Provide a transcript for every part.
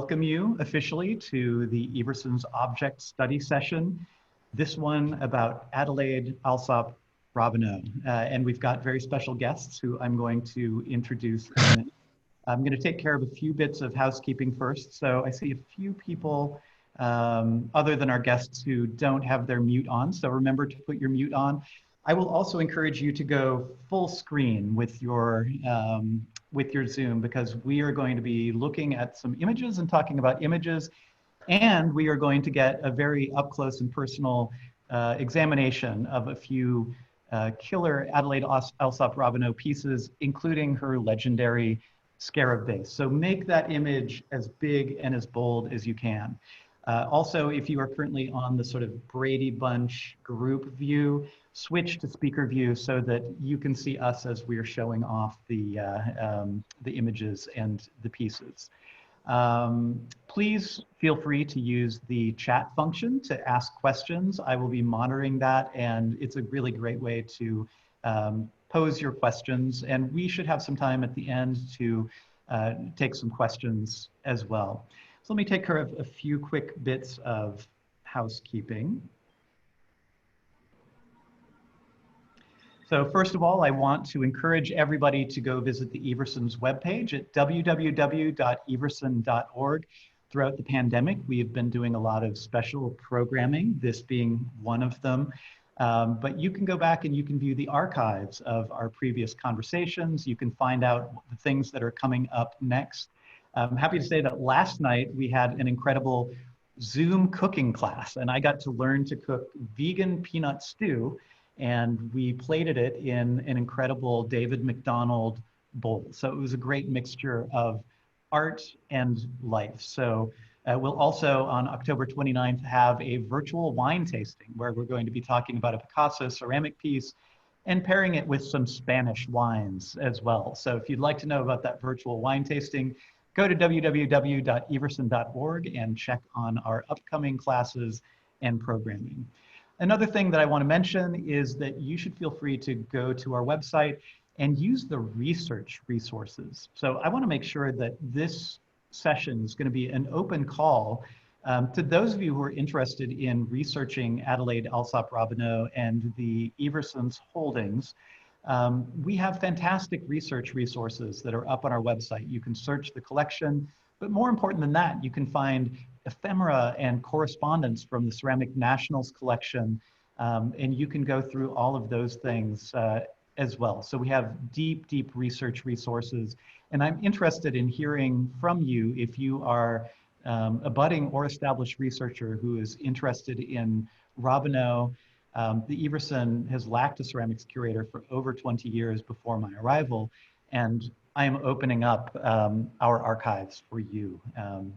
welcome you officially to the Everson's Object Study Session. This one about Adelaide Robineau. And we've got very special guests who I'm going to introduce in a minute. I'm going to take care of a few bits of housekeeping first. So I see a few people other than our guests who don't have their mute on. So remember to put your mute on. I will also encourage you to go full screen with your Zoom, because we are going to be looking at some images and talking about images, and we are going to get a very up close and personal examination of a few killer Adelaide Robineau pieces, including her legendary Scarab Beetles. So make that image as big and as bold as you can. Also, if you are currently on the sort of Brady Bunch group view, switch to speaker view so that you can see us as we're showing off the images and the pieces. Please feel free to use the chat function to ask questions. I will be monitoring that, and it's a really great way to pose your questions. And we should have some time at the end to take some questions as well. So let me take care of a few quick bits of housekeeping. So first of all, I want to encourage everybody to go visit the Everson's webpage at www.everson.org. Throughout the pandemic, we have been doing a lot of special programming, this being one of them. But you can go back and you can view the archives of our previous conversations. You can find out the things that are coming up next. I'm happy to say that last night we had an incredible Zoom cooking class, and I got to learn to cook vegan peanut stew, and we plated it in an incredible David McDonald bowl. So it was a great mixture of art and life. So we'll also, on October 29th, have a virtual wine tasting where we're going to be talking about a Picasso ceramic piece and pairing it with some Spanish wines as well. So if you'd like to know about that virtual wine tasting, go to www.everson.org and check on our upcoming classes and programming. Another thing that I want to mention is that you should feel free to go to our website and use the research resources. So I want to make sure that this session is going to be an open call to those of you who are interested in researching Adelaide Robineau and the Everson's holdings. We have fantastic research resources that are up on our website. You can search the collection, but more important than that, you can find ephemera and correspondence from the Ceramic Nationals collection, and you can go through all of those things as well. So we have deep, deep research resources, and I'm interested in hearing from you if you are a budding or established researcher who is interested in Robineau. The Everson has lacked a ceramics curator for over 20 years before my arrival, and I am opening up our archives for you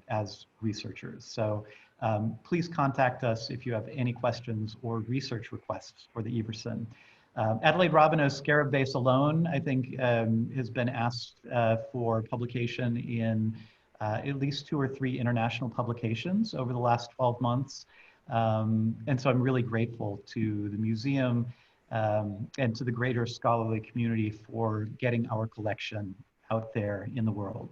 as researchers. So please contact us if you have any questions or research requests for the Everson. Adelaide Robineau's Scarab Beetles alone, I think, has been asked for publication in at least 2 or 3 international publications over the last 12 months. And so I'm really grateful to the museum and to the greater scholarly community for getting our collection out there in the world.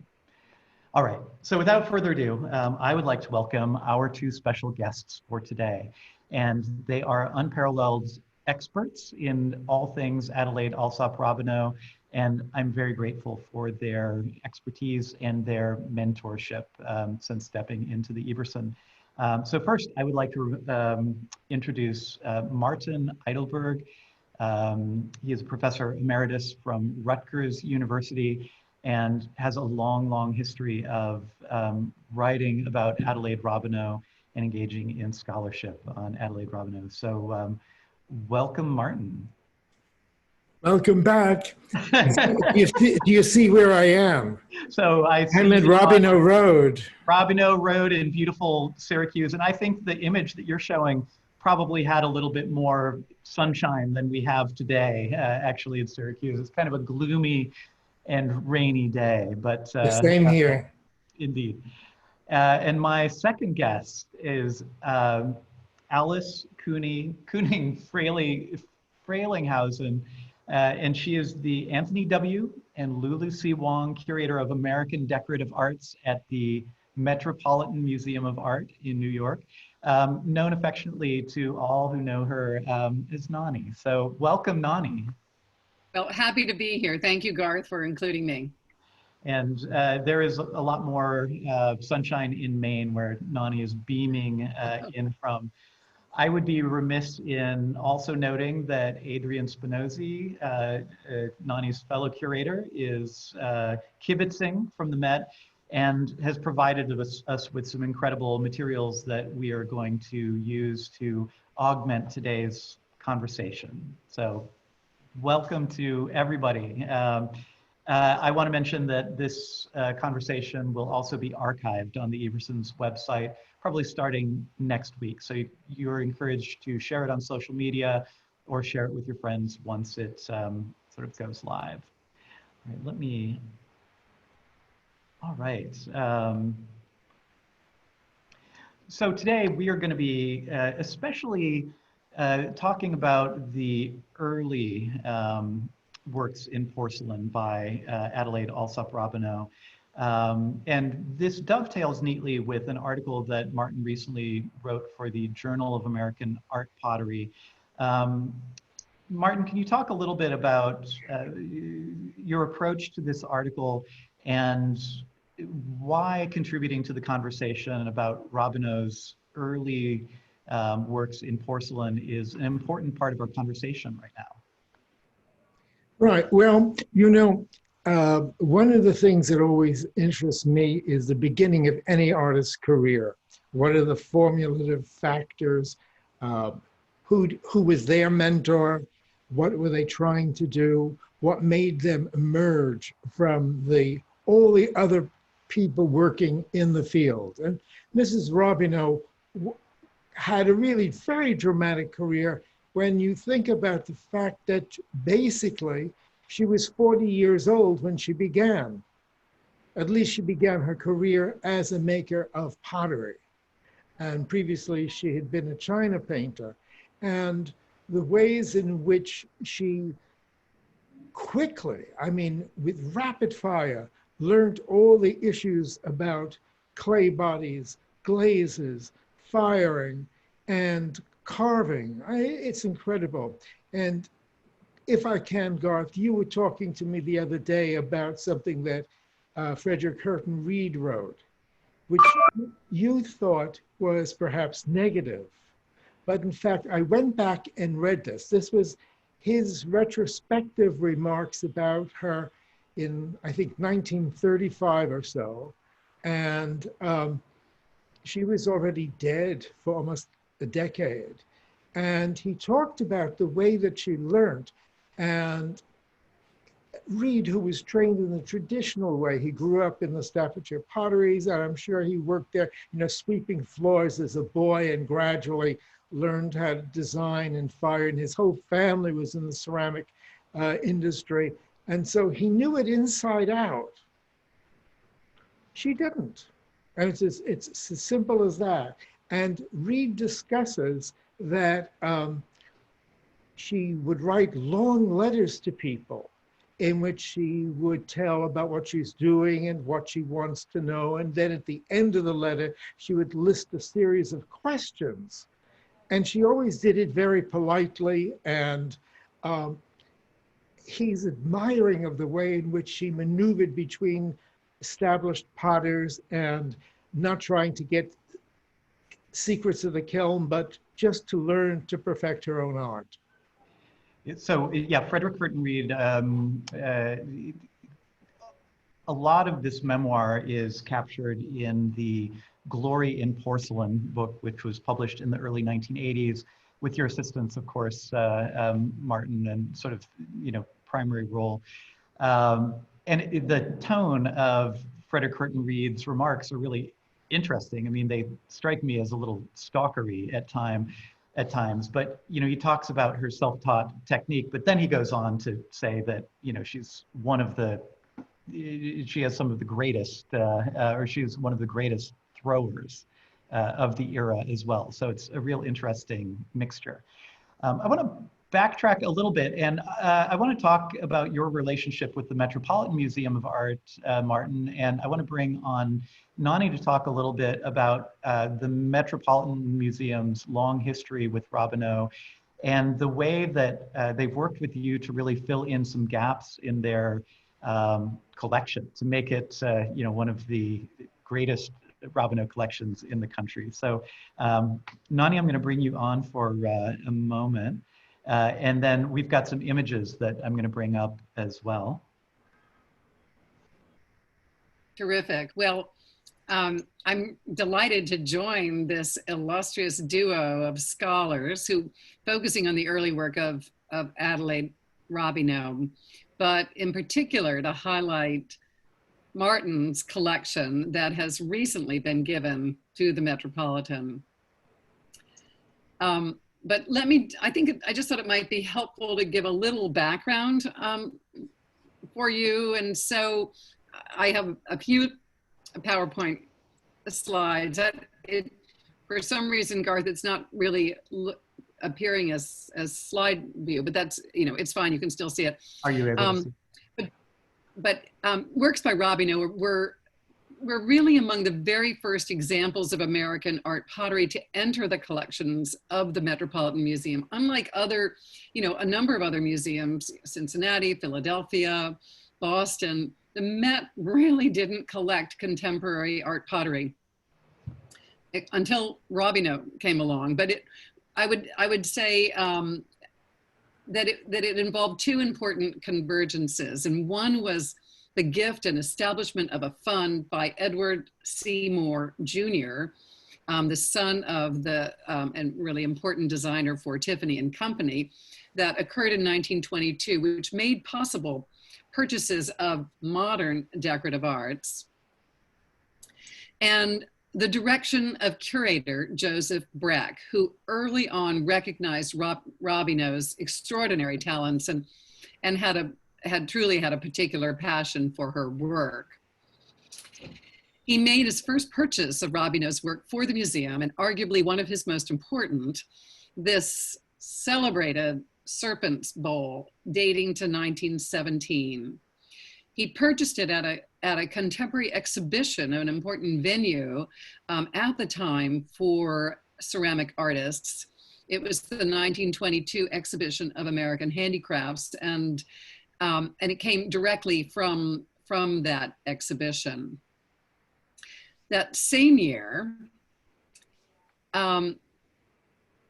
All right, so without further ado, I would like to welcome our 2 special guests for today. And they are unparalleled experts in all things Adelaide Robineau, and I'm very grateful for their expertise and their mentorship since stepping into the Everson. So first, I would like to introduce Martin Eidelberg. He is a professor emeritus from Rutgers University and has a long, long history of writing about Adelaide Robineau and engaging in scholarship on Adelaide Robineau. So welcome, Martin. Welcome back. Do you see where I am? So I'm at Robino Road. Robino Road in beautiful Syracuse. And I think the image that you're showing probably had a little bit more sunshine than we have today, actually, in Syracuse. It's kind of a gloomy and rainy day, but the same here. Indeed. And my second guest is Alice Frailinghausen, and she is the Anthony W. and Lulu C. Wong Curator of American Decorative Arts at the Metropolitan Museum of Art in New York, known affectionately to all who know her as Nani. So welcome, Nani. Well, happy to be here. Thank you, Garth, for including me. And there is a lot more sunshine in Maine, where Nani is beaming in from. I would be remiss in also noting that Adrian Spinozzi, Nani's fellow curator, is kibitzing from the Met and has provided us with some incredible materials that we are going to use to augment today's conversation. So welcome to everybody. I want to mention that this conversation will also be archived on the Everson's website, probably starting next week. So you're encouraged to share it on social media or share it with your friends once it sort of goes live. All right, all right. So today we are going to be especially talking about the early works in porcelain by Adelaide Robineau. And this dovetails neatly with an article that Martin recently wrote for the Journal of American Art Pottery. Martin, can you talk a little bit about your approach to this article and why contributing to the conversation about Robineau's early works in porcelain is an important part of our conversation right now? Right. Well, you know, one of the things that always interests me is the beginning of any artist's career. What are the formulative factors? Who was their mentor? What were they trying to do? What made them emerge from all the other people working in the field? And Mrs. Robineau had a really very dramatic career when you think about the fact that basically she was 40 years old when she began. At least she began her career as a maker of pottery. And previously she had been a china painter. And the ways in which she quickly, I mean, with rapid fire, learned all the issues about clay bodies, glazes, firing, and carving. It's incredible. And if I can, Garth, you were talking to me the other day about something that Frederick Curtin Reed wrote, which you thought was perhaps negative. But in fact, I went back and read this. This was his retrospective remarks about her in, I think, 1935 or so. And she was already dead for almost a decade. And he talked about the way that she learned. And Reed, who was trained in the traditional way, he grew up in the Staffordshire potteries, and I'm sure he worked there, you know, sweeping floors as a boy and gradually learned how to design and fire. And his whole family was in the ceramic industry. And so he knew it inside out. She didn't. And it's as simple as that. And Reed discusses that she would write long letters to people in which she would tell about what she's doing and what she wants to know. And then at the end of the letter, she would list a series of questions. And she always did it very politely. And he's admiring of the way in which she maneuvered between established potters and not trying to get secrets of the kiln, but just to learn to perfect her own art. So yeah, Frederick Curtin Reed, a lot of this memoir is captured in the Glory in Porcelain book, which was published in the early 1980s, with your assistance, of course, Martin, and sort of, you know, primary role. And the tone of Frederick Curtin Reed's remarks are really interesting. I mean, they strike me as a little stalkery at times, but, you know, he talks about her self-taught technique, but then he goes on to say that, you know, she's one of the, she has some of the greatest, or she's one of the greatest throwers of the era as well. So it's a real interesting mixture. I want to backtrack a little bit, and I want to talk about your relationship with the Metropolitan Museum of Art, Martin, and I want to bring on Nani to talk a little bit about the Metropolitan Museum's long history with Robineau and the way that they've worked with you to really fill in some gaps in their collection to make it, one of the greatest Robineau collections in the country. So, Nani, I'm going to bring you on for a moment. And then we've got some images that I'm going to bring up as well. Terrific. Well, I'm delighted to join this illustrious duo of scholars who focusing on the early work of Adelaide Robineau, but in particular to highlight Martin's collection that has recently been given to the Metropolitan. But I just thought it might be helpful to give a little background for you. And so I have a few PowerPoint slides. For some reason, Garth, it's not really appearing as slide view, but that's, it's fine. You can still see it. Are you able to see? But works by Robbie were really among the very first examples of American art pottery to enter the collections of the Metropolitan Museum. Unlike other, a number of other museums, Cincinnati, Philadelphia, Boston, the Met really didn't collect contemporary art pottery until Robineau came along. But I would say that it involved two important convergences, and one was the gift and establishment of a fund by Edward Seymour Jr., the son of the and really important designer for Tiffany and Company, that occurred in 1922, which made possible purchases of modern decorative arts. And the direction of curator Joseph Breck, who early on recognized Robineau's extraordinary talents and had truly had a particular passion for her work. He made his first purchase of Robineau's work for the museum, and arguably one of his most important, this celebrated Serpent's Bowl dating to 1917. He purchased it at a contemporary exhibition of an important venue at the time for ceramic artists. It was the 1922 exhibition of American handicrafts, and it came directly from that exhibition. That same year,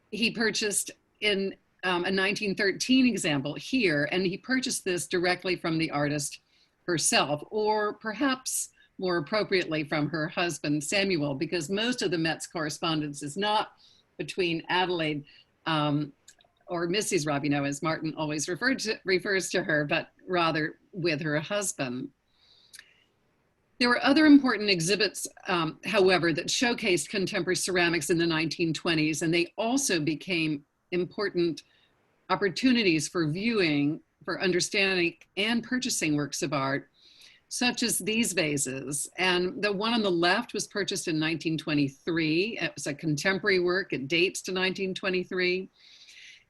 he purchased in a 1913 example here, and he purchased this directly from the artist herself, or perhaps more appropriately from her husband, Samuel, because most of the Met's correspondence is not between Adelaide or Mrs. Robineau, as Martin always refers to her, but rather with her husband. There were other important exhibits, however, that showcased contemporary ceramics in the 1920s, and they also became important opportunities for viewing, for understanding and purchasing works of art, such as these vases. And the one on the left was purchased in 1923. It was a contemporary work. It dates to 1923.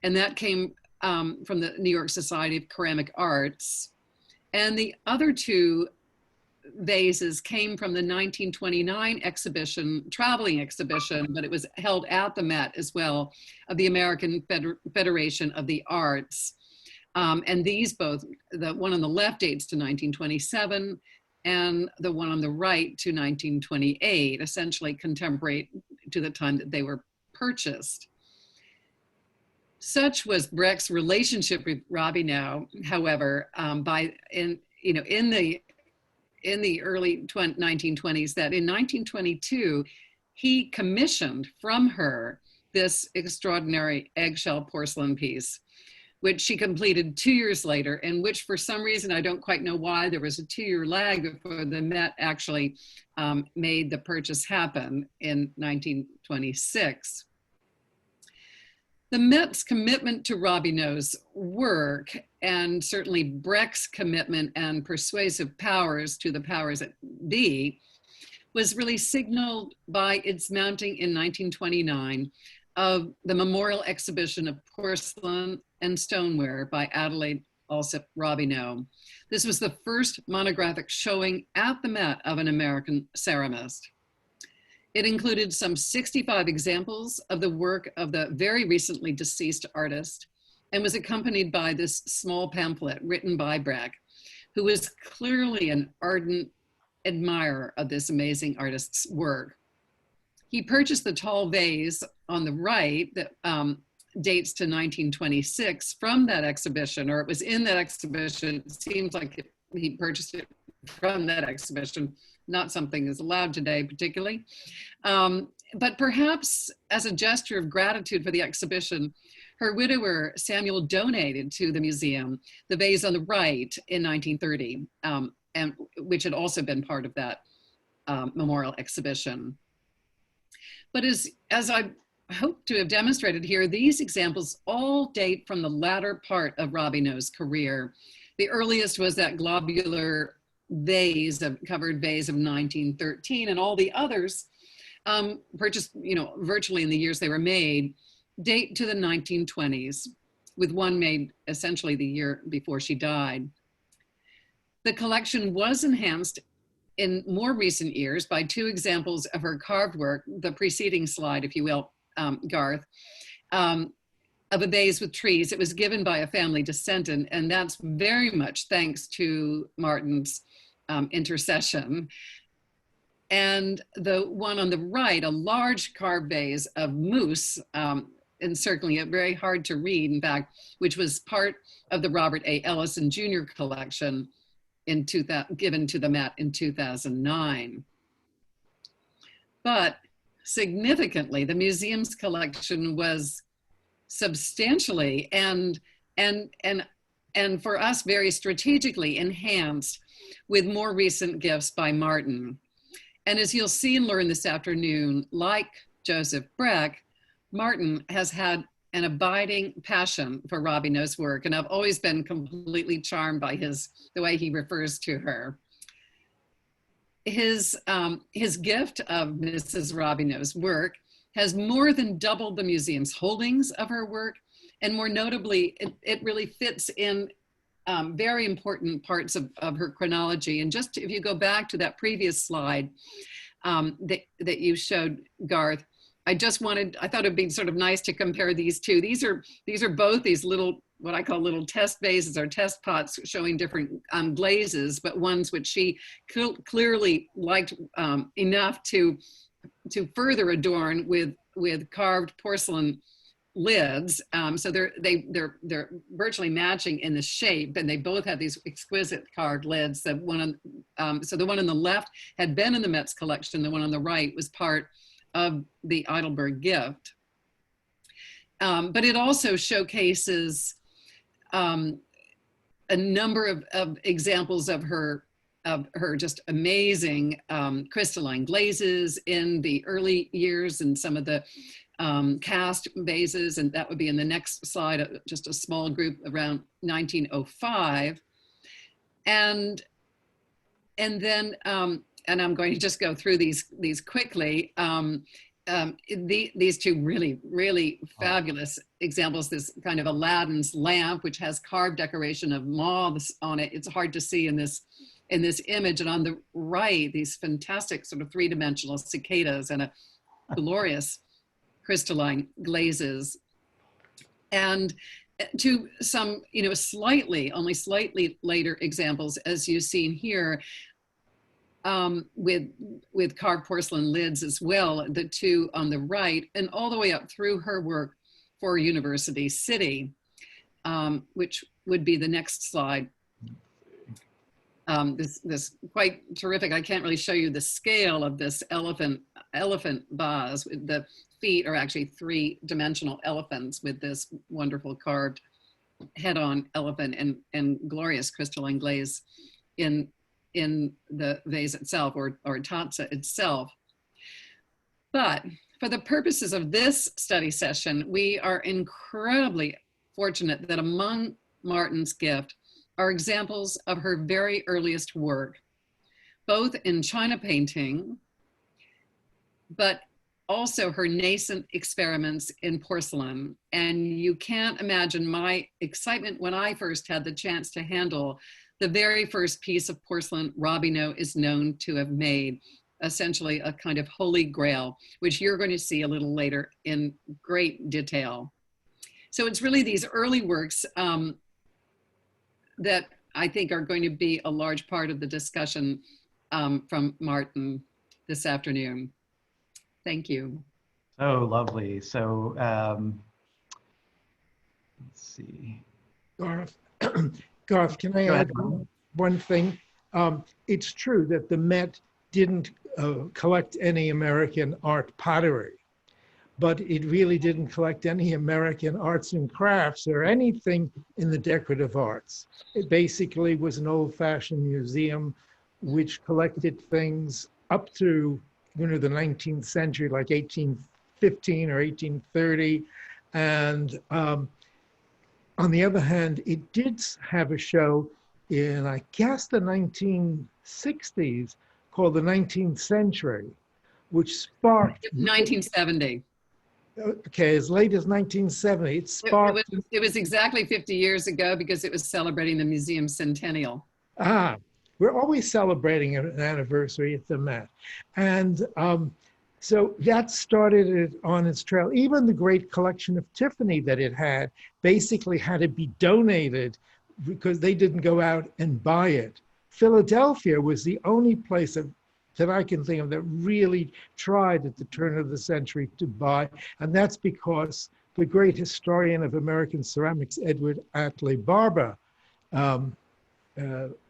And that came from the New York Society of Ceramic Arts. And the other two vases came from the 1929 exhibition, traveling exhibition, but it was held at the Met as well, of the American Federation of the Arts. And these both, the one on the left dates to 1927 and the one on the right to 1928, essentially contemporary to the time that they were purchased. Such was Breck's relationship with Robineau, however, in the early 1920s, that in 1922, he commissioned from her this extraordinary eggshell porcelain piece, which she completed 2 years later, and which for some reason, I don't quite know why, there was a 2-year lag before the Met actually made the purchase happen in 1926. The Met's commitment to Robineau's work, and certainly Breck's commitment and persuasive powers to the powers that be, was really signaled by its mounting in 1929 of the memorial exhibition of porcelain and Stoneware by Adelaide Robineau. This was the first monographic showing at the Met of an American ceramist. It included some 65 examples of the work of the very recently deceased artist and was accompanied by this small pamphlet written by Breck, who was clearly an ardent admirer of this amazing artist's work. He purchased the tall vase on the right that dates to 1926 from that exhibition, or it was in that exhibition. It seems like he purchased it from that exhibition, not something that's allowed today particularly. But perhaps as a gesture of gratitude for the exhibition, her widower, Samuel, donated to the museum the vase on the right in 1930, and which had also been part of that memorial exhibition. But as I hope to have demonstrated here, these examples all date from the latter part of Robineau's career. The earliest was that globular vase, a covered vase of 1913, and all the others purchased, virtually in the years they were made, date to the 1920s, with one made essentially the year before she died. The collection was enhanced in more recent years by two examples of her carved work, the preceding slide, if you will, Garth, of a vase with trees. It was given by a family descendant, and that's very much thanks to Martin's intercession. And the one on the right, a large carved vase of moose, encircling it, very hard to read, in fact, which was part of the Robert A. Ellison Jr. collection given to the Met in 2009. But significantly, the museum's collection was substantially and for us very strategically enhanced with more recent gifts by Martin. And as you'll see and learn this afternoon, like Joseph Breck, Martin has had an abiding passion for Robineau's work, and I've always been completely charmed by the way he refers to her. His gift of Mrs. Robineau's work has more than doubled the museum's holdings of her work, and more notably, it really fits in very important parts of her chronology. And just if you go back to that previous slide that you showed, Garth, I thought it'd be sort of nice to compare these two. These are both these little, what I call little test vases or test pots showing different glazes, but ones which she clearly liked enough to further adorn with carved porcelain lids. So they're virtually matching in the shape, and they both have these exquisite carved lids. So the one on the left had been in the Met's collection. The one on the right was part of the Eidelberg gift. But it also showcases a number of examples of her just amazing crystalline glazes in the early years, and some of the cast vases, and that would be in the next slide, just a small group around 1905. And then, and I'm going to just go through these quickly. These two really, really fabulous examples, this kind of Aladdin's lamp, which has carved decoration of moths on it. It's hard to see in this image. And on the right, these fantastic sort of three-dimensional cicadas and a glorious crystalline glazes. And to some, only slightly later examples, as you've seen here, with carved porcelain lids as well, the two on the right, and all the way up through her work for University City, which would be the next slide. This quite terrific. I can't really show you the scale of this elephant vase. The feet are actually three-dimensional elephants with this wonderful carved head-on elephant and glorious crystalline glaze in the vase itself, or taza itself. But for the purposes of this study session, we are incredibly fortunate that among Martin's gift are examples of her very earliest work, both in China painting, but also her nascent experiments in porcelain. And you can't imagine my excitement when I first had the chance to handle the very first piece of porcelain Robino is known to have made, essentially a kind of holy grail, which you're going to see a little later in great detail. So it's really these early works that I think are going to be a large part of the discussion from Martin this afternoon. Thank you. Oh, lovely. So let's see. Garth, Garth, can I Go add ahead. one thing? It's true that the Met didn't collect any American art pottery, but it really didn't collect any American arts and crafts or anything in the decorative arts. It basically was an old-fashioned museum which collected things up to, you know, the 19th century, like 1815 or 1830. And on the other hand, it did have a show in, I guess, the 1960s called the 19th Century, which sparked 1970. Okay, as late as 1970, it sparked. It was exactly 50 years ago because it was celebrating the museum centennial. We're always celebrating an anniversary at the Met. And so that started it on its trail. Even the great collection of Tiffany that it had basically had to be donated because they didn't go out and buy it. Philadelphia was the only place that I can think of that really tried at the turn of the century to buy. And that's because the great historian of American ceramics, Edward Atlee Barber,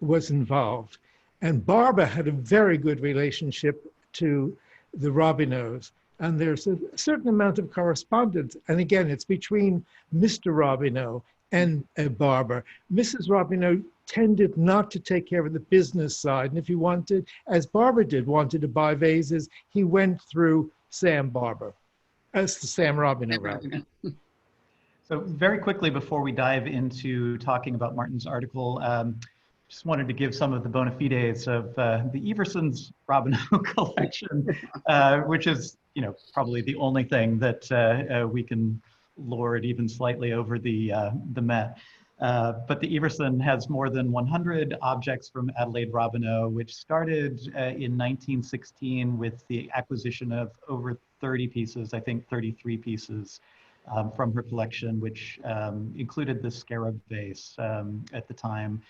was involved. And Barber had a very good relationship to the Robineaus. And there's a certain amount of correspondence. And again, it's between Mr. Robineau and Barber. Mrs. Robineau tended not to take care of the business side. And if he wanted, as Barber did, wanted to buy vases, he went through Sam Barber, Sam Robineau, rather. So very quickly before we dive into talking about Martin's article, just wanted to give some of the bona fides of the Everson's Robineau collection, which is, you know, probably the only thing that we can lord even slightly over the Met. But the Everson has more than 100 objects from Adelaide Robineau, which started in 1916 with the acquisition of over 30 pieces, I think 33 pieces from her collection, which included the Scarab Vase at the time.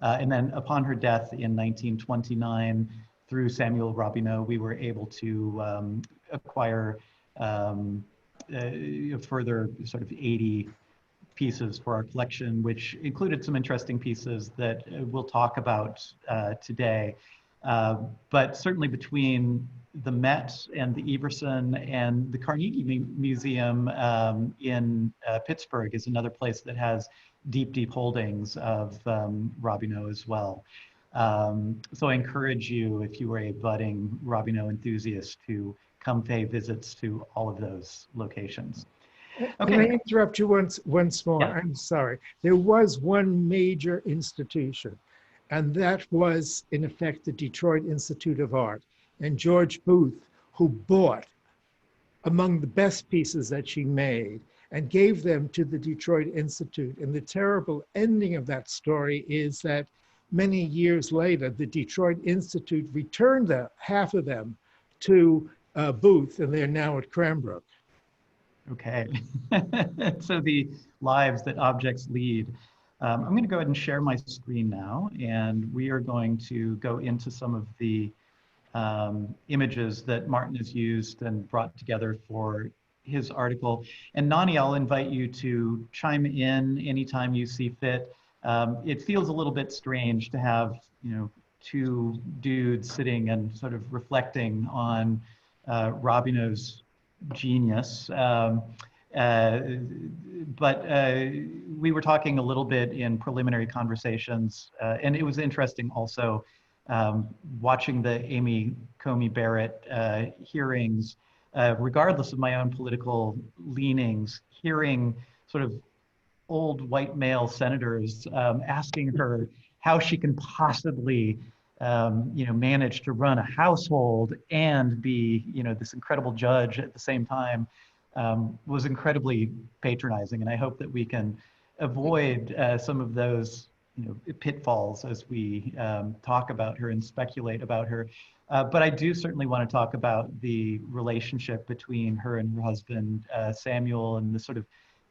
And then upon her death in 1929, through Samuel Robino, we were able to acquire a further sort of 80 pieces for our collection, which included some interesting pieces that we'll talk about today. But certainly between the Met and the Everson and the Carnegie Museum in Pittsburgh is another place that has deep holdings of Robineau as well. So I encourage you, if you are a budding Robineau enthusiast, to come pay visits to all of those locations. Okay. Can I interrupt you once more? Yeah. I'm sorry. There was one major institution, and that was, in effect, the Detroit Institute of Art. And George Booth, who bought among the best pieces that she made and gave them to the Detroit Institute. And the terrible ending of that story is that many years later, the Detroit Institute returned half of them to Booth, and they're now at Cranbrook. Okay, so the lives that objects lead. I'm going to go ahead and share my screen now, and we are going to go into some of the images that Martin has used and brought together for his article. And Nani, I'll invite you to chime in anytime you see fit. It feels a little bit strange to have, you know, two dudes sitting and sort of reflecting on Robineau's genius. But we were talking a little bit in preliminary conversations, and it was interesting also watching the Amy Comey Barrett hearings, regardless of my own political leanings, hearing sort of old white male senators asking her how she can possibly manage to run a household and be, this incredible judge at the same time, was incredibly patronizing. And I hope that we can avoid some of those, pitfalls as we talk about her and speculate about her. But I do certainly want to talk about the relationship between her and her husband, Samuel, and the sort of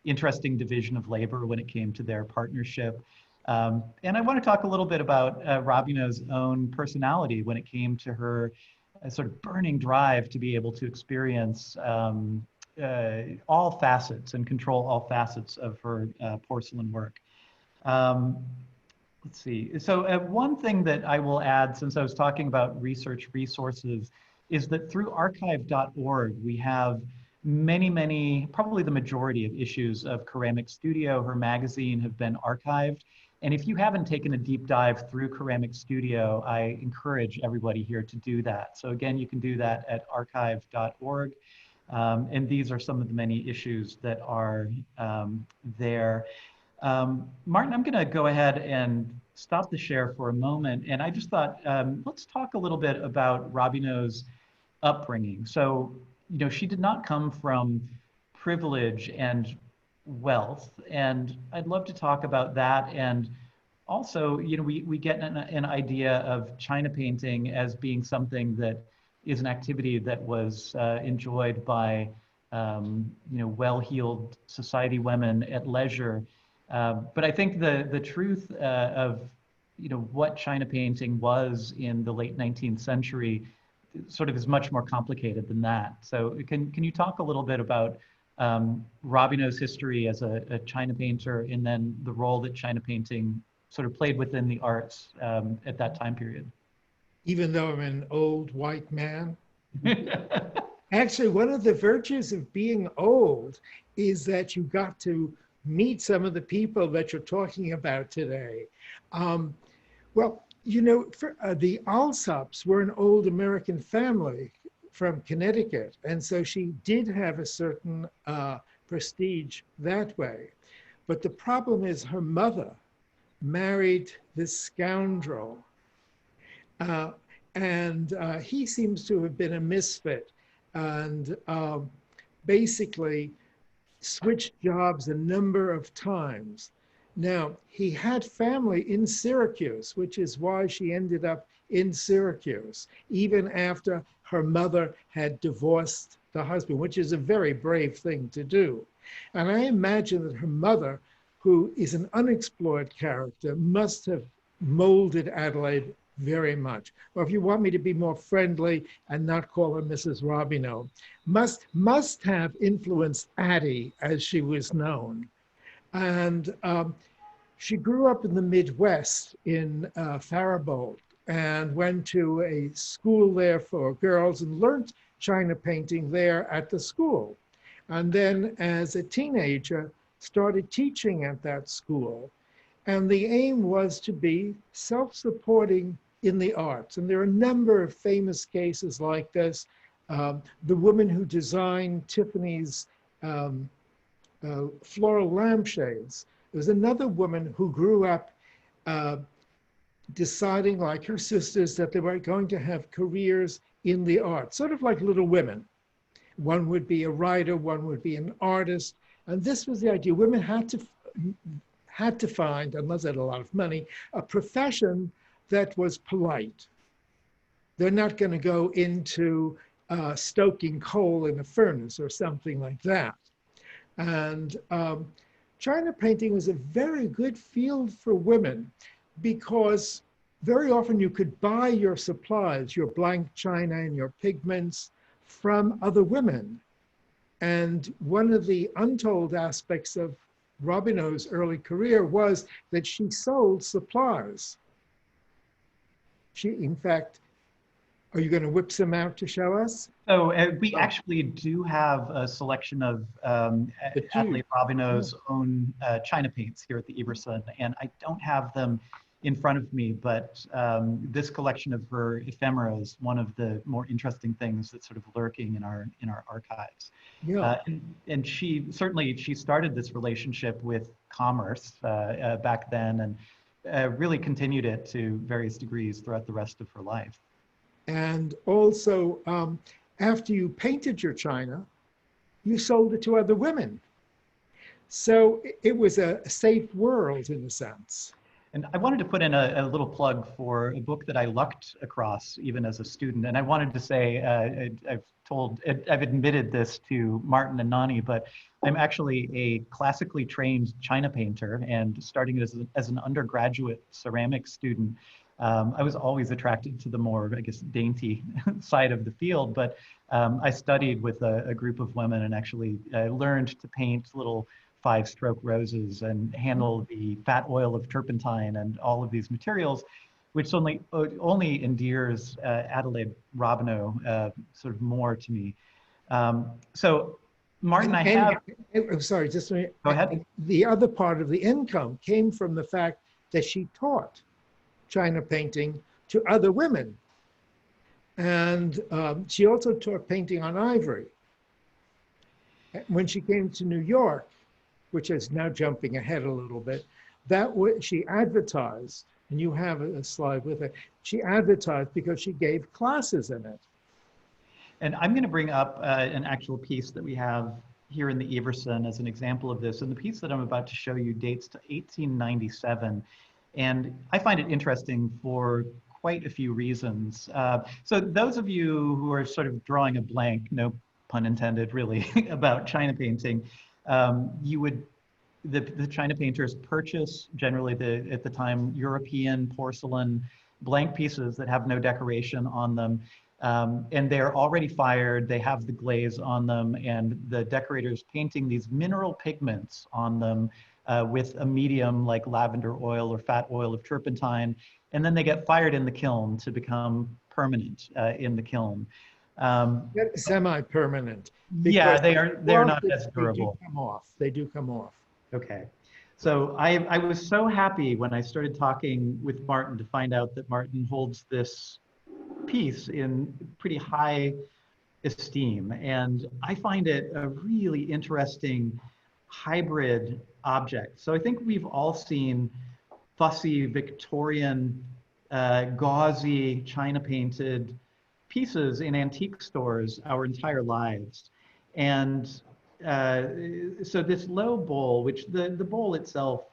interesting division of labor when it came to their partnership. And I want to talk a little bit about Robineau's own personality when it came to her sort of burning drive to be able to experience all facets and control all facets of her porcelain work. Let's see. So one thing that I will add, since I was talking about research resources, is that through archive.org, we have many, probably the majority of issues of Ceramic Studio, her magazine, have been archived. And if you haven't taken a deep dive through Ceramic Studio, I encourage everybody here to do that. So again, you can do that at archive.org. And these are some of the many issues that are there. Martin, I'm going to go ahead and stop the share for a moment. And I just thought, let's talk a little bit about Robineau's upbringing. So, she did not come from privilege and wealth. And I'd love to talk about that. And also, we get an idea of China painting as being something that is an activity that was enjoyed by, well-heeled society women at leisure. But I think the truth of what China painting was in the late 19th century sort of is much more complicated than that. So can you talk a little bit about Robineau's history as a China painter, and then the role that China painting sort of played within the arts at that time period? Even though I'm an old white man. Actually, one of the virtues of being old is that you got to meet some of the people that you're talking about today. The Alsops were an old American family from Connecticut, and so she did have a certain prestige that way. But the problem is her mother married this scoundrel, and he seems to have been a misfit, and basically switched jobs a number of times. Now, he had family in Syracuse, which is why she ended up in Syracuse, even after her mother had divorced the husband, which is a very brave thing to do. And I imagine that her mother, who is an unexplored character, must have molded Adelaide very much. Or if you want me to be more friendly and not call her Mrs. Robineau, must have influenced Addie, as she was known. And she grew up in the Midwest in Faribault and went to a school there for girls and learned China painting there at the school. And then as a teenager, started teaching at that school. And the aim was to be self-supporting in the arts. And there are a number of famous cases like this. The woman who designed Tiffany's floral lampshades. There's another woman who grew up deciding, like her sisters, that they were going to have careers in the arts, sort of like Little Women. One would be a writer, one would be an artist. And this was the idea. Women had to find, unless they had a lot of money, a profession that was polite. They're not going to go into stoking coal in a furnace or something like that. And China painting was a very good field for women because very often you could buy your supplies, your blank china and your pigments from other women. And one of the untold aspects of Robineau's early career was that she sold supplies. She, in fact, are you going to whip some out to show us? So we actually do have a selection of Adelaide Robineau's own China paints here at the Everson, and I don't have them in front of me, but this collection of her ephemera is one of the more interesting things that's sort of lurking in our archives. Yeah. And she started this relationship with commerce back then, and really continued it to various degrees throughout the rest of her life. And also, after you painted your china, you sold it to other women. So it was a safe world in a sense. And I wanted to put in a little plug for a book that I lucked across even as a student. And I wanted to say, I've admitted this to Martin and Nani, but I'm actually a classically trained china painter, and starting as an undergraduate ceramics student, I was always attracted to the more, I guess, dainty side of the field. But I studied with a group of women and actually learned to paint little 5-stroke roses and handle the fat oil of turpentine and all of these materials, which only endears Adelaide Robineau sort of more to me. So Martin, I'm sorry, just a minute. Go ahead. The other part of the income came from the fact that she taught china painting to other women. And she also taught painting on ivory. When she came to New York, which is now jumping ahead a little bit, she advertised, and you have a slide with it, she advertised because she gave classes in it. And I'm going to bring up an actual piece that we have here in the Everson as an example of this. And the piece that I'm about to show you dates to 1897. And I find it interesting for quite a few reasons. So those of you who are sort of drawing a blank, no pun intended really, about china painting, the china painters purchase generally at the time European porcelain blank pieces that have no decoration on them. And they're already fired, they have the glaze on them, and the decorators painting these mineral pigments on them with a medium like lavender oil or fat oil of turpentine, and then they get fired in the kiln to become permanent in the kiln. Semi-permanent. Yeah, they're not as durable. They do come off. Okay. So I was so happy when I started talking with Martin to find out that Martin holds this piece in pretty high esteem. And I find it a really interesting hybrid object. So I think we've all seen fussy Victorian, gauzy, china painted pieces in antique stores our entire lives. And so this low bowl, which the bowl itself,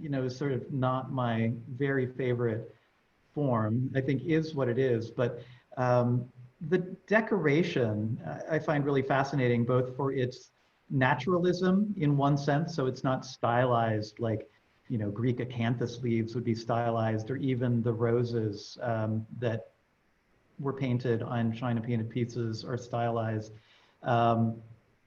is sort of not my very favorite form, I think is what it is. But the decoration I find really fascinating, both for its naturalism in one sense. So it's not stylized like, Greek acanthus leaves would be stylized, or even the roses that were painted on china painted pieces are stylized.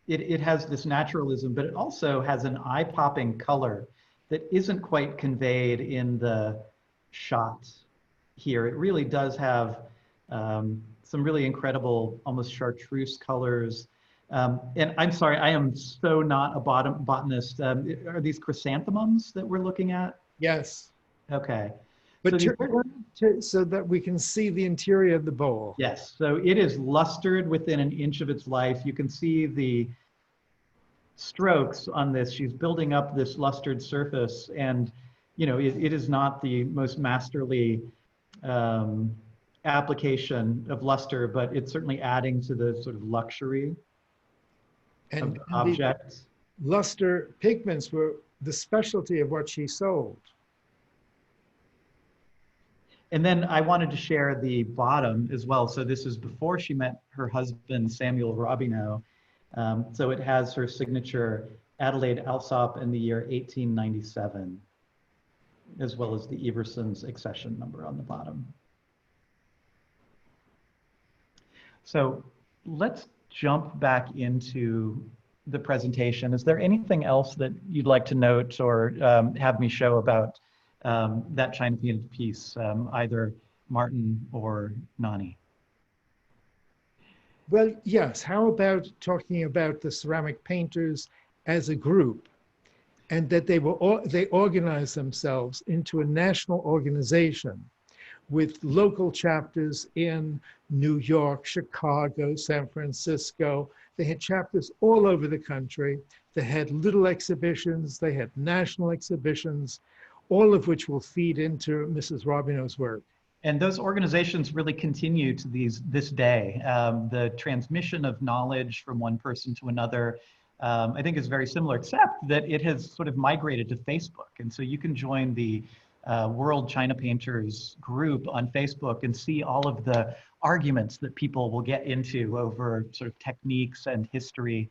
It has this naturalism, but it also has an eye-popping color that isn't quite conveyed in the shot here. It really does have some really incredible, almost chartreuse colors. And I'm sorry, I am so not a botanist. Are these chrysanthemums that we're looking at? Yes. Okay. But so that we can see the interior of the bowl. Yes, so it is lustered within an inch of its life. You can see the strokes on this. She's building up this lustered surface, and it is not the most masterly application of luster, but it's certainly adding to the sort of luxury of the objects. Luster pigments were the specialty of what she sold. And then I wanted to share the bottom as well. So this is before she met her husband, Samuel Robino. So it has her signature Adelaide Alsop in the year 1897, as well as the Everson's accession number on the bottom. So let's jump back into the presentation. Is there anything else that you'd like to note or have me show about that china painted piece, either Martin or Nani? Well, yes. How about talking about the ceramic painters as a group, and that they organized themselves into a national organization with local chapters in New York, Chicago, San Francisco. They had chapters all over the country. They had little exhibitions. They had national exhibitions. all of which will feed into Mrs. Robineau's work. And those organizations really continue to this day. The transmission of knowledge from one person to another, I think is very similar, except that it has sort of migrated to Facebook. And so you can join the World China Painters group on Facebook and see all of the arguments that people will get into over sort of techniques and history.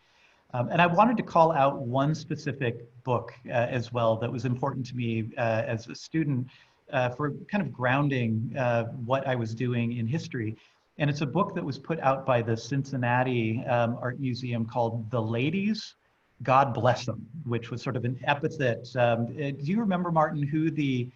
And I wanted to call out one specific book as well that was important to me as a student for kind of grounding what I was doing in history. And it's a book that was put out by the Cincinnati Art Museum called The Ladies, God Bless Them, which was sort of an epithet. Do you remember, Martin, who the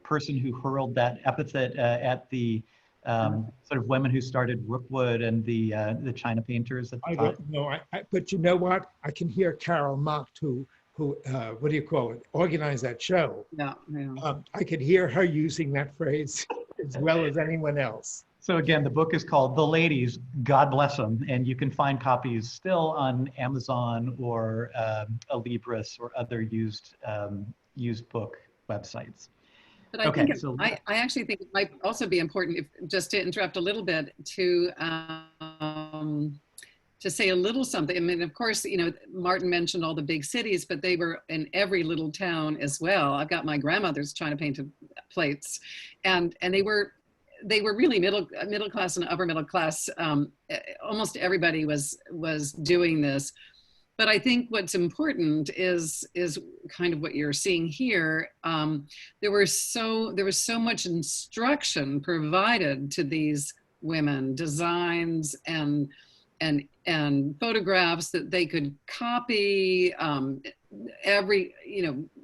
person who hurled that epithet at the sort of women who started Rookwood and the China painters at the I time? don't know, but you know what? I can hear Carol Macht, who what do you call it, organized that show. Yeah, yeah. I could hear her using that phrase as well as anyone else. So again, the book is called The Ladies, God Bless Them, and you can find copies still on Amazon or Alibris or other used book websites. But I think I actually think it might also be important, if just to interrupt a little bit, to say a little something. I mean, of course, you know, Martin mentioned all the big cities, but they were in every little town as well. I've got my grandmother's China painted plates, and they were really middle class and upper middle class. Almost everybody was doing this. But I think what's important is kind of what you're seeing here. There was so much instruction provided to these women, designs and photographs that they could copy,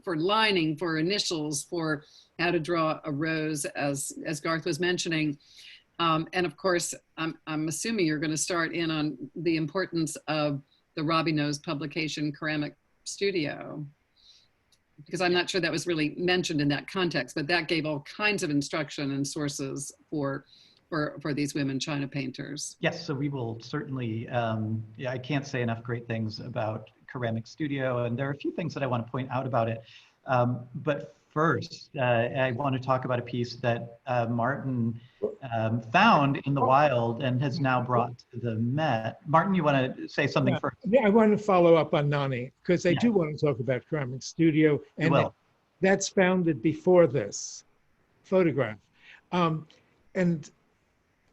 for lining, for initials, for how to draw a rose, as Garth was mentioning. And of course, I'm assuming you're going to start in on the importance of the Robineau's publication, Ceramic Studio, because I'm not sure that was really mentioned in that context, but that gave all kinds of instruction and sources for these women China painters. Yes, so we will certainly, I can't say enough great things about Ceramic Studio, and there are a few things that I want to point out about it. But first, I want to talk about a piece that Martin found in the wild and has now brought to the Met. Martin, you want to say something first? Yeah, I want to follow up on Nani, because I do want to talk about Ceramic Studio, and that's founded before this photograph. And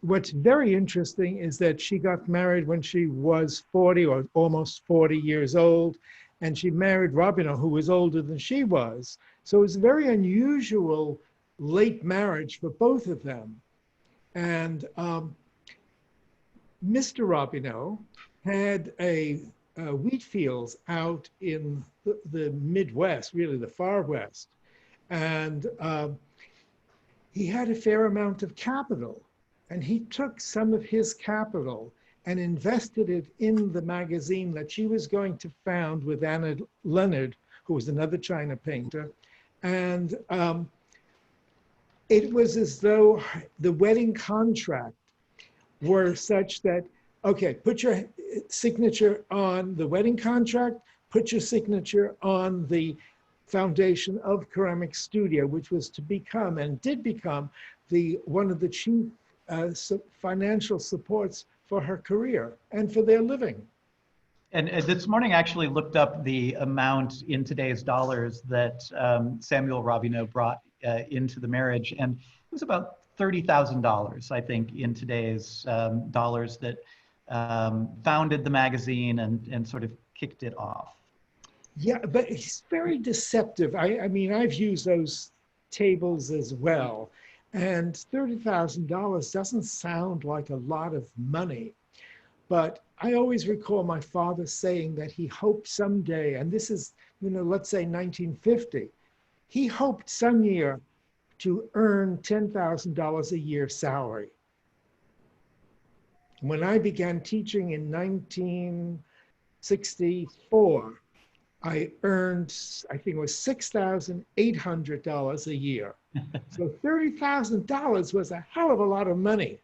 what's very interesting is that she got married when she was 40 or almost 40 years old, and she married Robino, who was older than she was. So it was a very unusual late marriage for both of them. And Mr. Robineau had a wheat fields out in the Midwest, really the far West. And he had a fair amount of capital. And he took some of his capital and invested it in the magazine that she was going to found with Anna Leonard, who was another China painter. And it was as though the wedding contract were such that, okay, put your signature on the wedding contract, put your signature on the foundation of Ceramic Studio, which was to become and did become one of the chief financial supports for her career and for their living. And this morning I actually looked up the amount in today's dollars that Samuel Robineau brought into the marriage, and it was about $30,000, I think, in today's dollars that founded the magazine and sort of kicked it off. Yeah, but it's very deceptive. I mean, I've used those tables as well, and $30,000 doesn't sound like a lot of money. But I always recall my father saying that he hoped someday, and this is, let's say 1950, he hoped some year to earn $10,000 a year salary. When I began teaching in 1964, I earned, I think it was $6,800 a year. So $30,000 was a hell of a lot of money.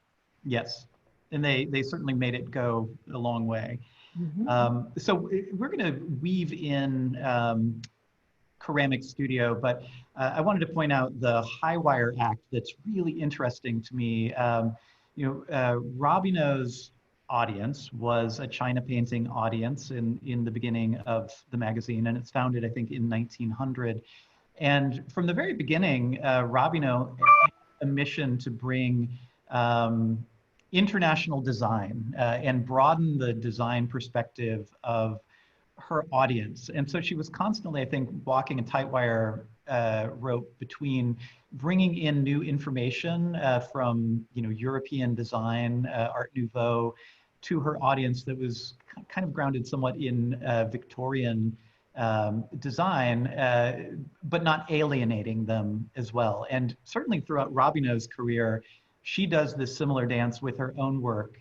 Yes. And they certainly made it go a long way. Mm-hmm. So we're going to weave in ceramic studio, but I wanted to point out the high wire act that's really interesting to me. Robinau's audience was a China painting audience in the beginning of the magazine, and it's founded, I think, in 1900. And from the very beginning, Robbino had a mission to bring international design and broaden the design perspective of her audience. And so she was constantly, I think, walking a tight wire rope between bringing in new information from European design, Art Nouveau, to her audience that was kind of grounded somewhat in Victorian design, but not alienating them as well. And certainly throughout Robineau's career, she does this similar dance with her own work.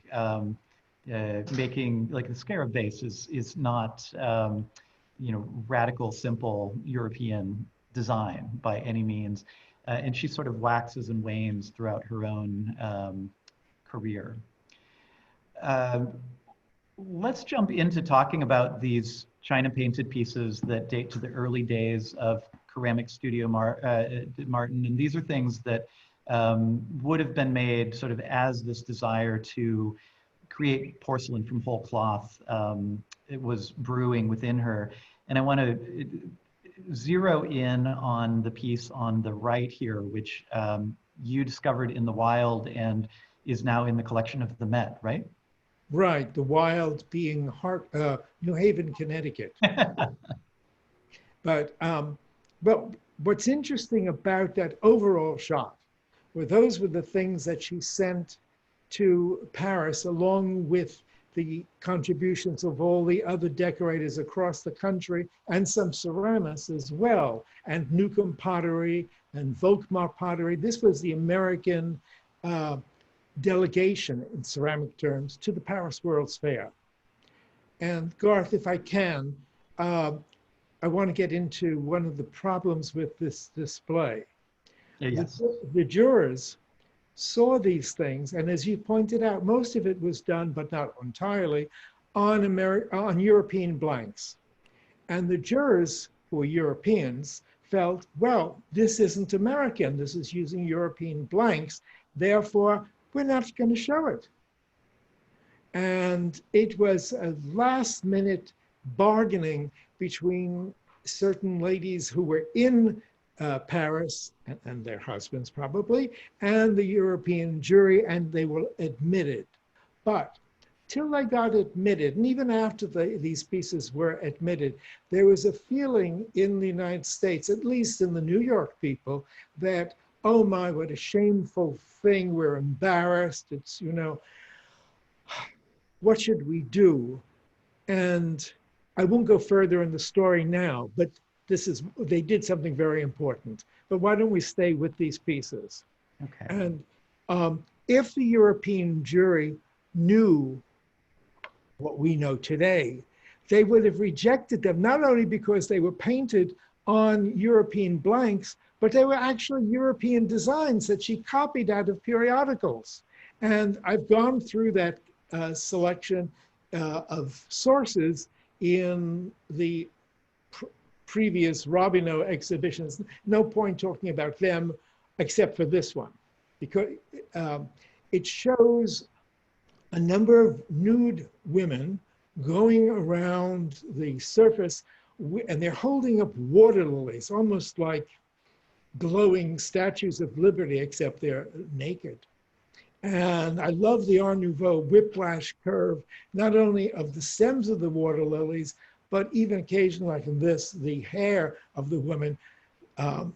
Making, like, the Scarab Beetles is not radical, simple European design by any means, and she sort of waxes and wanes throughout her own career. Let's jump into talking about these China painted pieces that date to the early days of Ceramic Studio Martin, and these are things that would have been made sort of as this desire to create porcelain from whole cloth. It was brewing within her. And I want to zero in on the piece on the right here, which you discovered in the wild and is now in the collection of the Met, right? Right, the wild being New Haven, Connecticut. But what's interesting about that overall shot those were the things that she sent to Paris, along with the contributions of all the other decorators across the country and some ceramists as well, and Newcomb pottery and Volkmar pottery. This was the American delegation in ceramic terms to the Paris World's Fair. And Garth, if I can, I want to get into one of the problems with this display. Yes. The jurors saw these things, and as you pointed out, most of it was done, but not entirely, on European blanks. And the jurors, who were Europeans, felt, well, this isn't American, this is using European blanks, therefore we're not going to show it. And it was a last-minute bargaining between certain ladies who were in Paris, and their husbands probably, and the European jury, and they were admitted. But till they got admitted, and even after these pieces were admitted, there was a feeling in the United States, at least in the New York people, that, oh my, what a shameful thing, we're embarrassed, it's, what should we do? And I won't go further in the story now, but they did something very important. But why don't we stay with these pieces? Okay. And if the European jury knew what we know today, they would have rejected them, not only because they were painted on European blanks, but they were actually European designs that she copied out of periodicals. And I've gone through that selection of sources in the previous Robineau exhibitions. No point talking about them except for this one, because it shows a number of nude women going around the surface, and they're holding up water lilies, almost like glowing statues of liberty, except they're naked. And I love the Art Nouveau whiplash curve, not only of the stems of the water lilies, but even occasionally, like in this, the hair of the woman.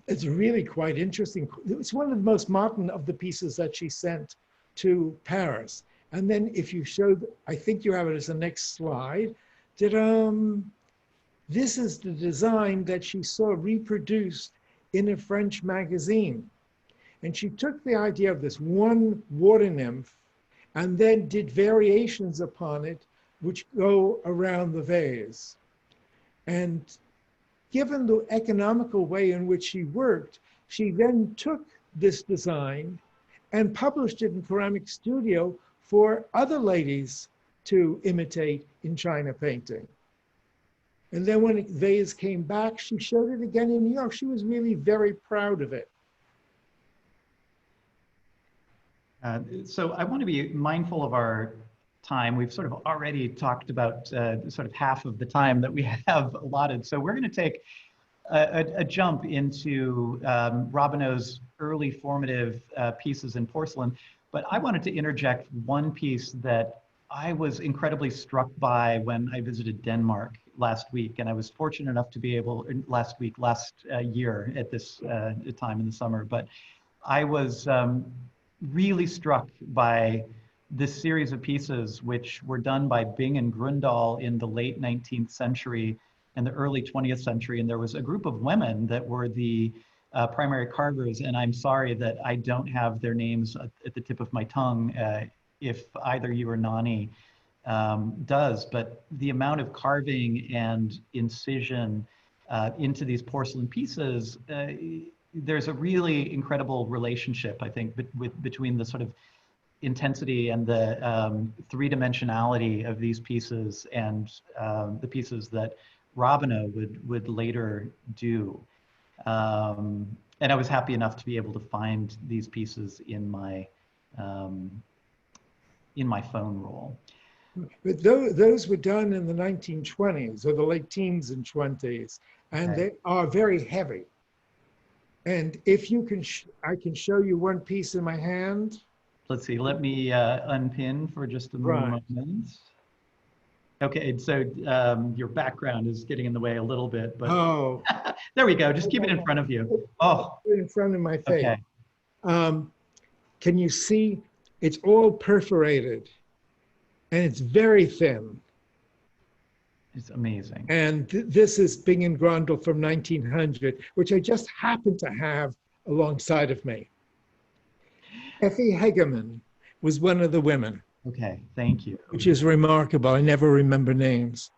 It's really quite interesting. It's one of the most modern of the pieces that she sent to Paris. And then if you show, I think you have it as the next slide, that this is the design that she saw reproduced in a French magazine. And she took the idea of this one water nymph and then did variations upon it, which go around the vase. And given the economical way in which she worked, she then took this design and published it in Ceramic Studio for other ladies to imitate in China painting. And then when Vase came back, she showed it again in New York. She was really very proud of it. So I want to be mindful of our time. We've sort of already talked about sort of half of the time that we have allotted. So we're going to take a jump into Robineau's early formative pieces in porcelain. But I wanted to interject one piece that I was incredibly struck by when I visited Denmark last week. And I was fortunate enough to be able, last year at this time in the summer. But I was really struck by this series of pieces which were done by Bing and Grundahl in the late 19th century and the early 20th century. And there was a group of women that were the primary carvers. And I'm sorry that I don't have their names at the tip of my tongue if either you or Nani does, but the amount of carving and incision into these porcelain pieces, there's a really incredible relationship, I think, between the sort of intensity and the three-dimensionality of these pieces and the pieces that Robino would later do. And I was happy enough to be able to find these pieces in my phone roll. But those were done in the 1920s or the late teens and 20s, and Okay. they are very heavy. And if you can, I can show you one piece in my hand. Let's see, let me unpin for just a Right. moment. Okay, so your background is getting in the way a little bit, but Oh, there we go. Just keep it in front of you. Oh, in front of my face. okay. Can you see? It's all perforated, and it's very thin. It's amazing. And this is Bing and Grundahl from 1900, which I just happen to have alongside of me. Effie Hegeman was one of the women, Okay, thank you. which is remarkable. I never remember names.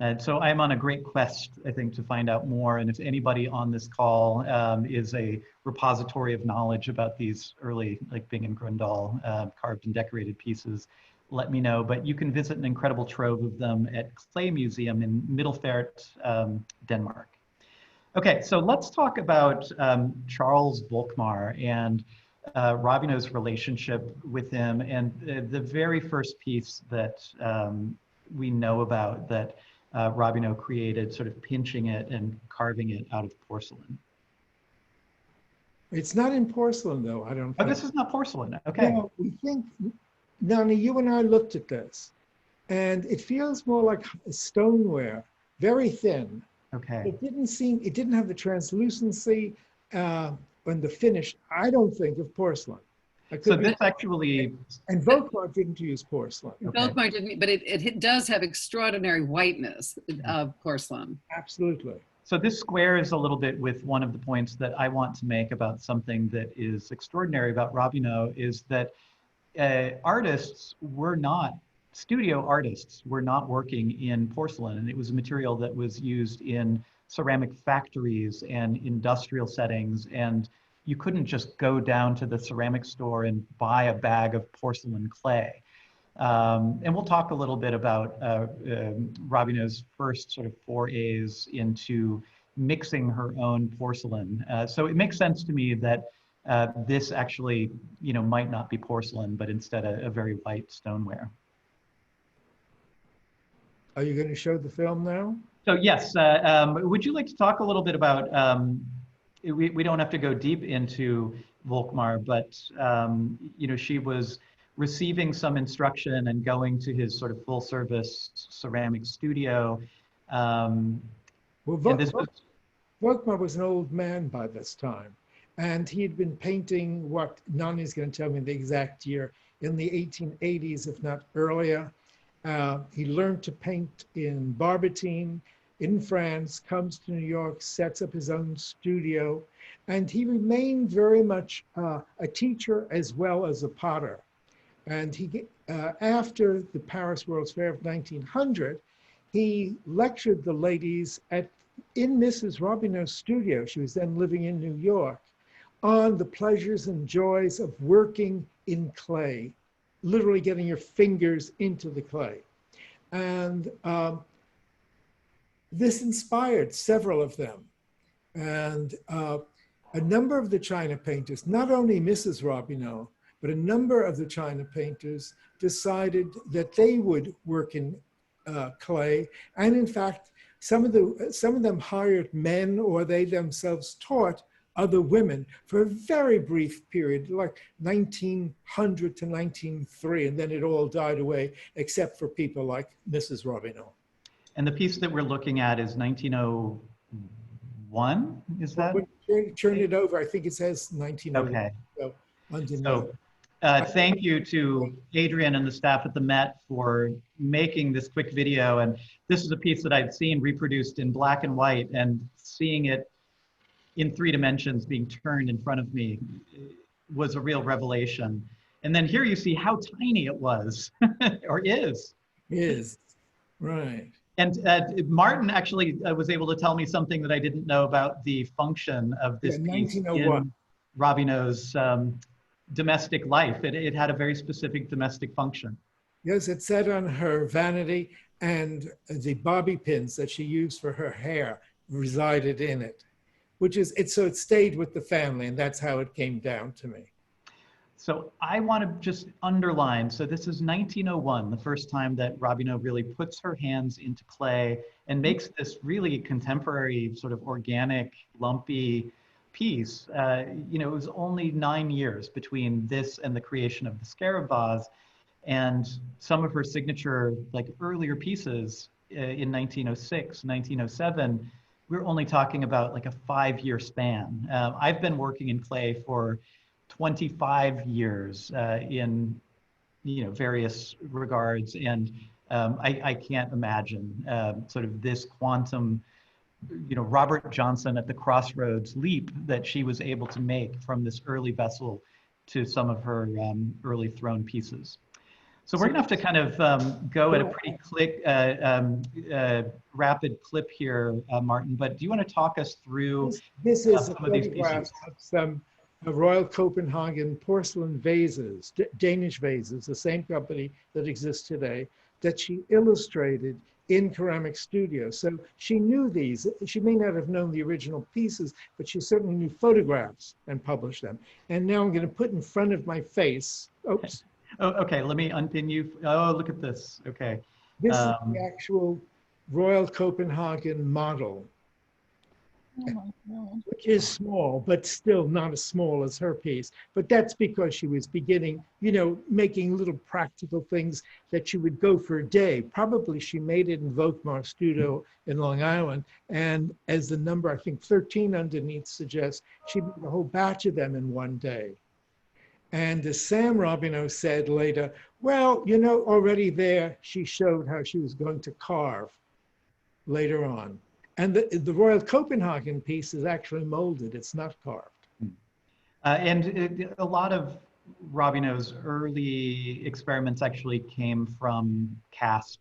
And so I'm on a great quest, I think, to find out more. And if anybody on this call is a repository of knowledge about these early, like Bing and Grundahl carved and decorated pieces, let me know. But you can visit an incredible trove of them at Clay Museum in Middelfart, Denmark. Okay, so let's talk about Charles Volkmar and Robino's relationship with him, and the very first piece that we know about that Robino created, sort of pinching it and carving it out of porcelain. It's not in porcelain, though, I don't Oh, think. this is not porcelain. Okay. No, we think, Nani, you and I looked at this, and it feels more like stoneware, very thin. Okay. It didn't have the translucency and the finish, I don't think, of porcelain. So this actually, And Volkmar didn't use porcelain. Okay. Volkmar didn't, but it does have extraordinary whiteness of porcelain. Absolutely. so this squares a little bit with one of the points that I want to make about something that is extraordinary about Robino is that studio artists were not working in porcelain, and it was a material that was used in ceramic factories and industrial settings, and you couldn't just go down to the ceramic store and buy a bag of porcelain clay. And we'll talk a little bit about Robino's first sort of forays into mixing her own porcelain. So it makes sense to me that this actually, might not be porcelain, but instead a very white stoneware. Are you going to show the film now? So yes, would you like to talk a little bit about, we don't have to go deep into Volkmar, but she was receiving some instruction and going to his sort of full service ceramic studio. Well, Volkmar was an old man by this time, and he had been painting what Nani's going to tell me the exact year, in the 1880s, if not earlier. He learned to paint in Barbertine in France, comes to New York, sets up his own studio, and he remained very much a teacher as well as a potter. And he, after the Paris World's Fair of 1900, he lectured the ladies in Mrs. Robineau's studio, she was then living in New York, on the pleasures and joys of working in clay, literally getting your fingers into the clay. And this inspired several of them. And a number of the China painters, not only Mrs. Robineau, but a number of the China painters decided that they would work in clay. And in fact, some of them hired men, or they themselves taught other women for a very brief period, like 1900 to 1903, and then it all died away, except for people like Mrs. Robineau. And the piece that we're looking at is 1901, is that? Turn it over, I think it says 1901. Okay. So, thank you to Adrian and the staff at the Met for making this quick video. And this is a piece that I've seen reproduced in black and white, and seeing it in 3 dimensions being turned in front of me was a real revelation. And then here you see how tiny it was, or is. Is, right. And Martin actually was able to tell me something that I didn't know about the function of this piece in Robineau's domestic life. It had a very specific domestic function. Yes, it said on her vanity, and the bobby pins that she used for her hair resided in it, which is, so it stayed with the family, and that's how it came down to me. So I want to just underline, so this is 1901, the first time that Robineau really puts her hands into clay and makes this really contemporary, sort of organic, lumpy piece. You know, it was only 9 years between this and the creation of the Scarab Vase, and some of her signature, like earlier pieces in 1906, 1907, we're only talking about like a 5-year span. I've been working in clay for 25 years in, you know, various regards, and I can't imagine sort of this quantum, you know, Robert Johnson at the crossroads leap that she was able to make from this early vessel to some of her early throne pieces. So we're gonna have to kind of go at a pretty rapid clip here, Martin, but do you want to talk us through this is some of these pieces? Of some Royal Copenhagen porcelain vases, Danish vases, the same company that exists today, that she illustrated in ceramic studio. So she knew these. She may not have known the original pieces, but she certainly knew photographs and published them. And now I'm going to put in front of my face, oops. Oh, okay, let me unpin you. Oh, look at this, okay. This is the actual Royal Copenhagen model, which is small, but still not as small as her piece. But that's because she was beginning, you know, making little practical things that she would go for a day. Probably she made it in Volkmar studio in Long Island. And as the number, I think 13 underneath suggests, she made a whole batch of them in one day. And as Sam Robineau said later, well, you know, already there, she showed how she was going to carve later on. And the Royal Copenhagen piece is actually molded, it's not carved. A lot of Robineau's early experiments actually came from cast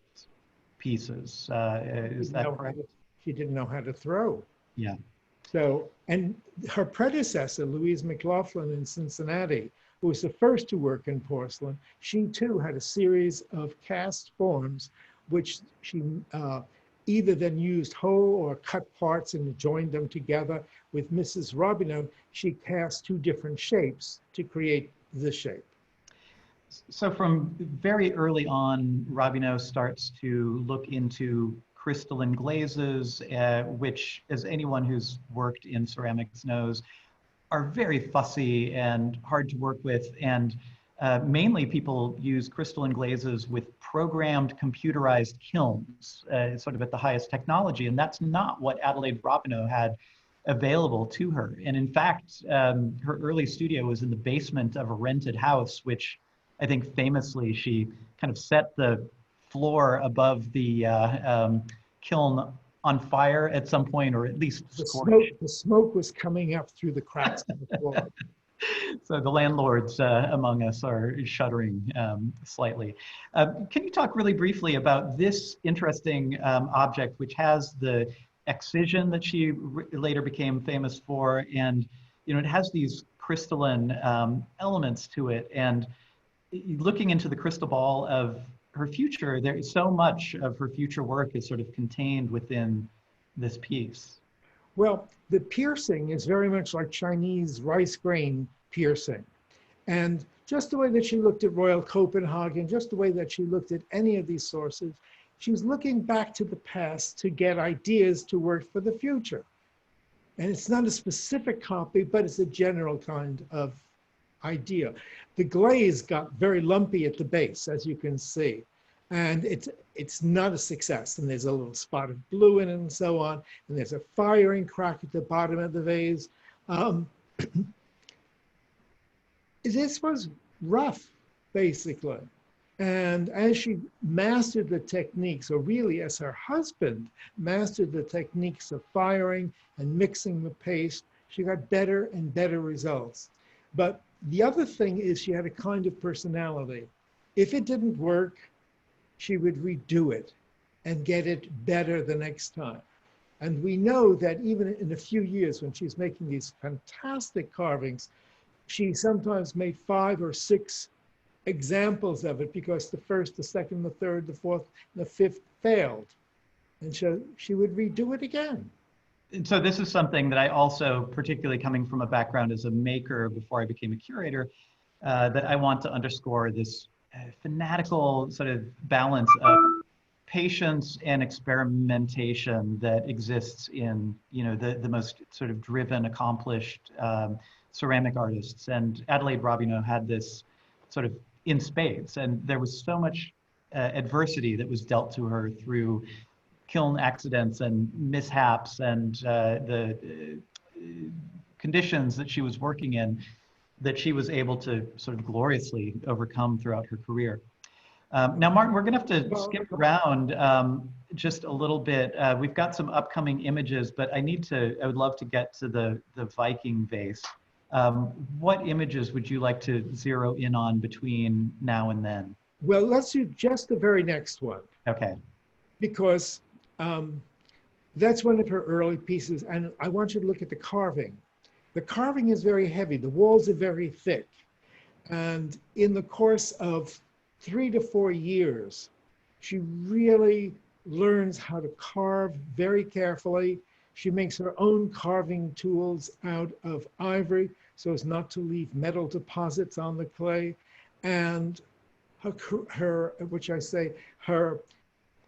pieces. Is that correct? She didn't know how to throw. Yeah. So, and her predecessor, Louise McLaughlin in Cincinnati, who was the first to work in porcelain, she too had a series of cast forms, which she either then used whole or cut parts and joined them together. With Mrs. Robineau, she cast 2 different shapes to create this shape. So from very early on, Robineau starts to look into crystalline glazes, which, as anyone who's worked in ceramics knows, are very fussy and hard to work with. And mainly people use crystalline glazes with programmed computerized kilns, sort of at the highest technology. And that's not what Adelaide Robineau had available to her. And in fact, her early studio was in the basement of a rented house, which I think famously she kind of set the floor above the kiln on fire at some point, or at least the smoke was coming up through the cracks in the floor. So the landlords among us are shuddering slightly. Can you talk really briefly about this interesting object, which has the excision that she later became famous for, and you know, it has these crystalline elements to it, and looking into the crystal ball of her future, there is so much of her future work is sort of contained within this piece? Well, the piercing is very much like Chinese rice grain piercing. And just the way that she looked at Royal Copenhagen, just the way that she looked at any of these sources, she was looking back to the past to get ideas to work for the future. And it's not a specific copy, but it's a general kind of idea. The glaze got very lumpy at the base, as you can see. And it's not a success. And there's a little spot of blue in it and so on. And there's a firing crack at the bottom of the vase. This was rough, basically. And as she mastered the techniques, or really as her husband mastered the techniques of firing and mixing the paste, she got better and better results. But the other thing is she had a kind of personality. If it didn't work, she would redo it and get it better the next time. And we know that even in a few years when she's making these fantastic carvings, she sometimes made 5 or 6 examples of it because the first, the second, the third, the fourth, and the fifth failed. And so she would redo it again. And so this is something that I also, particularly coming from a background as a maker before I became a curator, that I want to underscore this fanatical sort of balance of patience and experimentation that exists in, you know, the most sort of driven, accomplished ceramic artists. And Adelaide Robineau had this sort of in spades, and there was so much adversity that was dealt to her through kiln accidents and mishaps and the conditions that she was working in, that she was able to sort of gloriously overcome throughout her career. Now, Martin, we're going to have to skip around just a little bit. We've got some upcoming images, but I would love to get to the Viking Vase. What images would you like to zero in on between now and then? Well, let's do just the very next one. Okay. Because that's one of her early pieces. And I want you to look at the carving. The carving is very heavy. The walls are very thick. And in the course of 3 to 4 years, she really learns how to carve very carefully. She makes her own carving tools out of ivory so as not to leave metal deposits on the clay. And her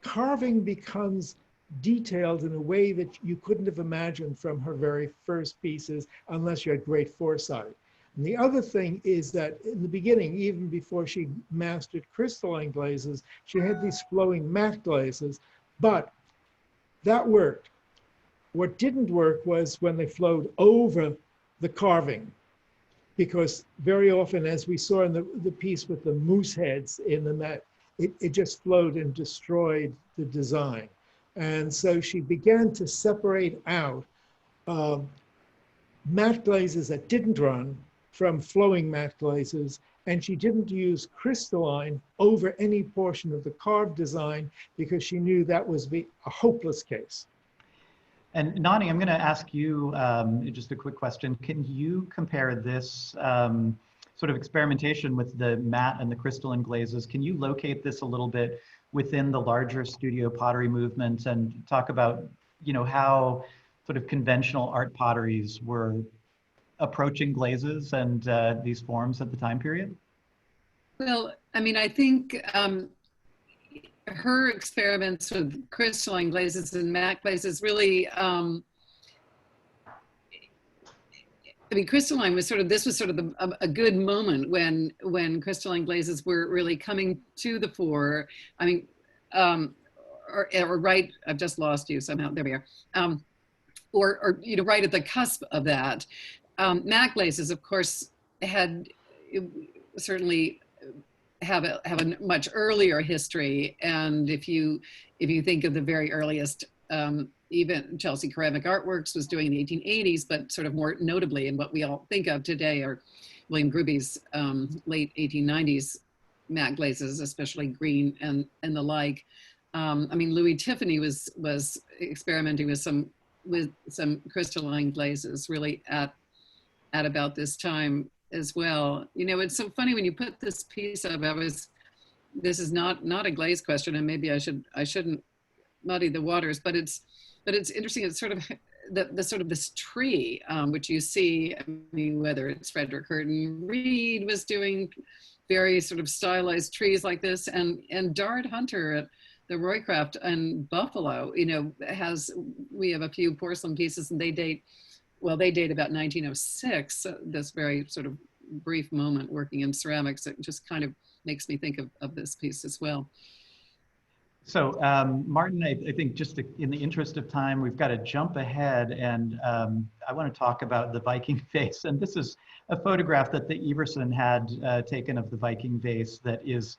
carving becomes detailed in a way that you couldn't have imagined from her very first pieces unless you had great foresight. And the other thing is that in the beginning, even before she mastered crystalline glazes, she had these flowing matte glazes, but that worked. What didn't work was when they flowed over the carving, because very often, as we saw in the piece with the moose heads in the mat, it just flowed and destroyed the design. And so she began to separate out matte glazes that didn't run from flowing matte glazes, and she didn't use crystalline over any portion of the carved design because she knew that was a hopeless case. And Nani, I'm going to ask you just a quick question. Can you compare this sort of experimentation with the matte and the crystalline glazes? Can you locate this a little bit within the larger studio pottery movement and talk about, you know, how sort of conventional art potteries were approaching glazes and these forms at the time period? Well, I mean, I think her experiments with crystalline glazes and matte glazes really, I mean, crystalline was this was sort of a good moment when crystalline glazes were really coming to the fore. I mean, or right, I've just lost you somehow, there we are. Or you know, right at the cusp of that. Matte glazes, of course, certainly have a much earlier history. And if you think of the very earliest, even Chelsea Ceramic Artworks was doing in the 1880s, but sort of more notably in what we all think of today are William Gruby's late 1890s matte glazes, especially green and the like. I mean, Louis Tiffany was experimenting with some crystalline glazes really at about this time as well. You know, it's so funny when you put this piece up. This is not a glaze question, and maybe I shouldn't muddy the waters, but it's interesting. It's sort of the sort of this tree, which you see, I mean, whether it's Frederick Curtin Reed was doing very sort of stylized trees like this, and Dart Hunter at the Roycraft and Buffalo, you know, we have a few porcelain pieces, and they date about 1906. So this very sort of brief moment working in ceramics, it just kind of makes me think of this piece as well. So Martin, I think just in the interest of time, we've got to jump ahead, and I want to talk about the Viking Face. And this is a photograph that the Everson had taken of the Viking Vase that is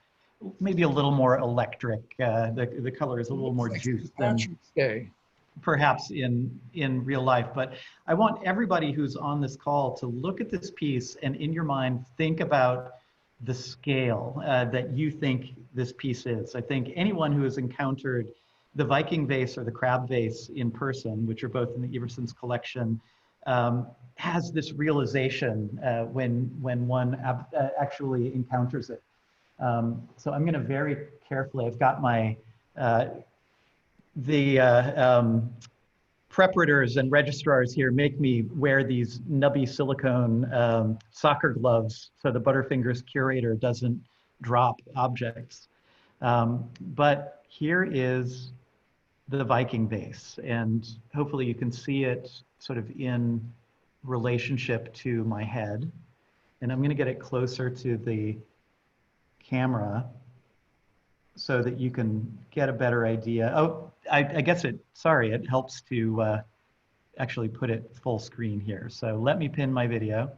maybe a little more electric. The color is a little more juiced than perhaps in real life. But I want everybody who's on this call to look at this piece and in your mind, think about the scale that you think this piece is. I think anyone who has encountered the Viking Vase or the Crab Vase in person, which are both in the Everson's collection, has this realization when one actually encounters it. So I'm going to very carefully, I've got my, preparators and registrars here make me wear these nubby silicone soccer gloves so the Butterfingers Curator doesn't drop objects. But here is the Viking Vase, and hopefully you can see it sort of in relationship to my head. And I'm going to get it closer to the camera so that you can get a better idea. Oh, I guess it helps to actually put it full screen here. So let me pin my video,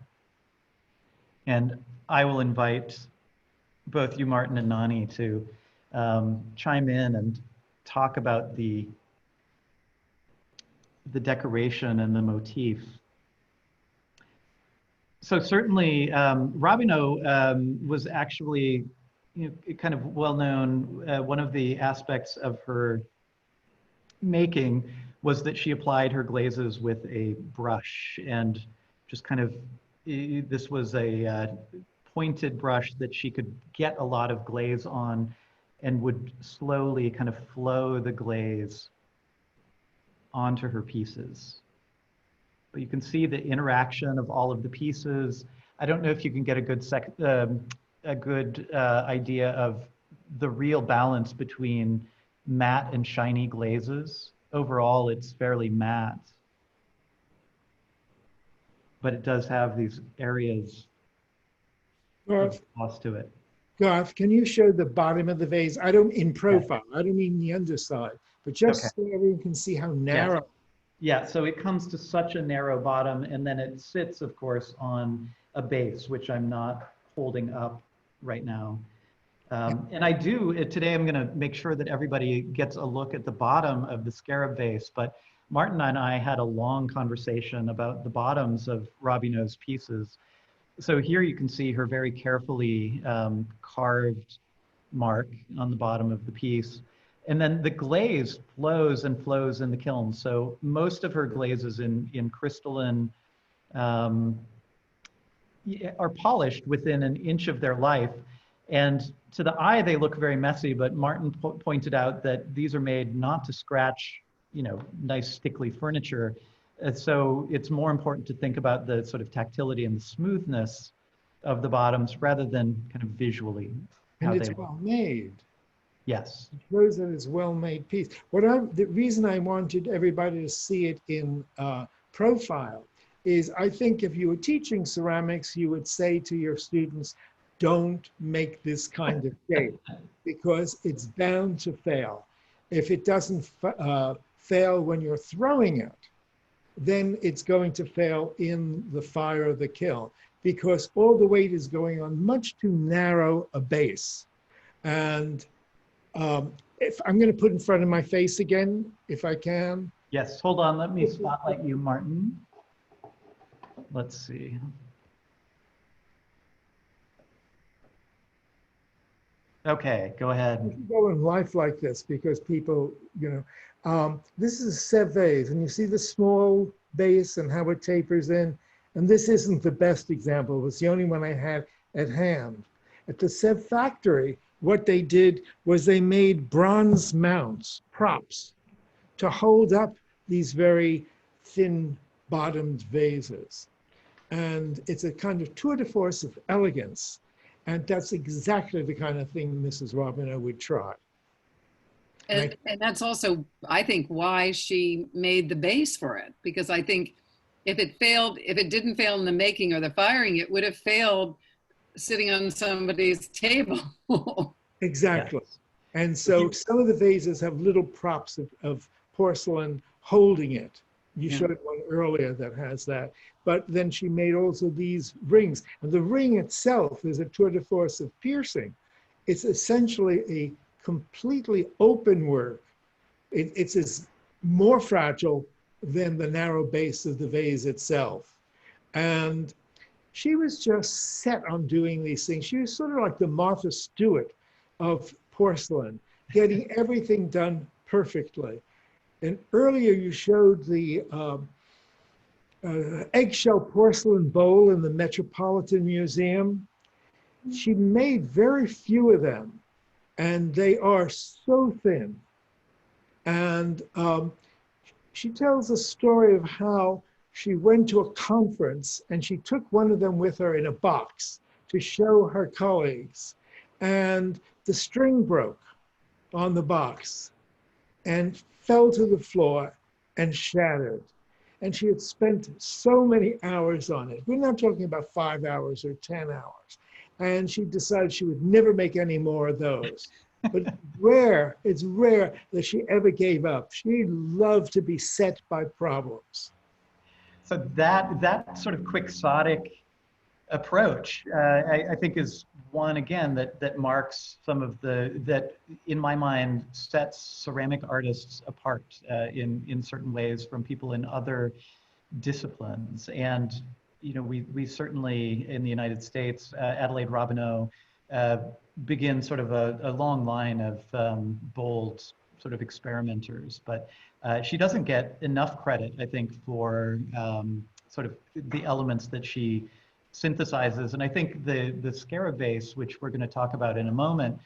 and I will invite both you, Martin and Nani, to chime in and talk about the decoration and the motif. So certainly, Robino was actually, you know, kind of well known. One of the aspects of her making was that she applied her glazes with a brush, and just kind of, this was a pointed brush that she could get a lot of glaze on and would slowly kind of flow the glaze onto her pieces. But you can see the interaction of all of the pieces. I don't know if you can get a good idea of the real balance between matte and shiny glazes. Overall, it's fairly matte, but it does have these areas of gloss to it. Garth, can you show the bottom of the vase? I don't, in profile, I don't mean the underside, but just so everyone can see how narrow. Yeah, so it comes to such a narrow bottom, and then it sits, of course, on a base, which I'm not holding up right now. And I do, today I'm gonna make sure that everybody gets a look at the bottom of the Scarab Vase, but Martin and I had a long conversation about the bottoms of Robino's pieces. So here you can see her very carefully carved mark on the bottom of the piece. And then the glaze flows and flows in the kiln. So most of her glazes in crystalline are polished within an inch of their life. And to the eye, they look very messy, but Martin pointed out that these are made not to scratch, you know, nice stickly furniture. So it's more important to think about the sort of tactility and the smoothness of the bottoms rather than kind of visually. And it's well made. Yes. It shows that it's a well-made piece. The reason I wanted everybody to see it in profile is I think if you were teaching ceramics, you would say to your students, don't make this kind of shape because it's bound to fail. If it doesn't fail when you're throwing it, then it's going to fail in the fire of the kiln because all the weight is going on much too narrow a base. And if I'm going to put in front of my face again, if I can. Yes, hold on, let me spotlight you, Martin. Let's see. Okay, go ahead. You can go in life like this because people, you know, this is a Sèvres vase, and you see the small base and how it tapers in. And this isn't the best example. It's the only one I had at hand. At the Sèvres factory, what they did was they made bronze mounts, props, to hold up these very thin-bottomed vases. And it's a kind of tour de force of elegance. And that's exactly the kind of thing Mrs. Robineau would try. And that's also, I think, why she made the base for it. Because I think if it didn't fail in the making or the firing, it would have failed sitting on somebody's table. Exactly. Yes. And so some of the vases have little props of porcelain holding it. You showed one earlier that has that. But then she made also these rings. And the ring itself is a tour de force of piercing. It's essentially a completely open work. It's more fragile than the narrow base of the vase itself. And she was just set on doing these things. She was sort of like the Martha Stewart of porcelain, getting everything done perfectly. And earlier you showed the eggshell porcelain bowl in the Metropolitan Museum. She made very few of them, and they are so thin. And she tells a story of how she went to a conference and she took one of them with her in a box to show her colleagues. And the string broke on the box and fell to the floor and shattered. And she had spent so many hours on it. We're not talking about 5 hours or 10 hours. And she decided she would never make any more of those. But it's rare that she ever gave up. She loved to be set by problems. So that sort of quixotic approach, I think is one, again, that marks some of that in my mind sets ceramic artists apart in certain ways from people in other disciplines. And we certainly in the United States, Adelaide Robineau begins sort of a long line of bold sort of experimenters, but she doesn't get enough credit, I think, for sort of the elements that she synthesizes. And I think the Scarab Beetles, which we're going to talk about in a moment,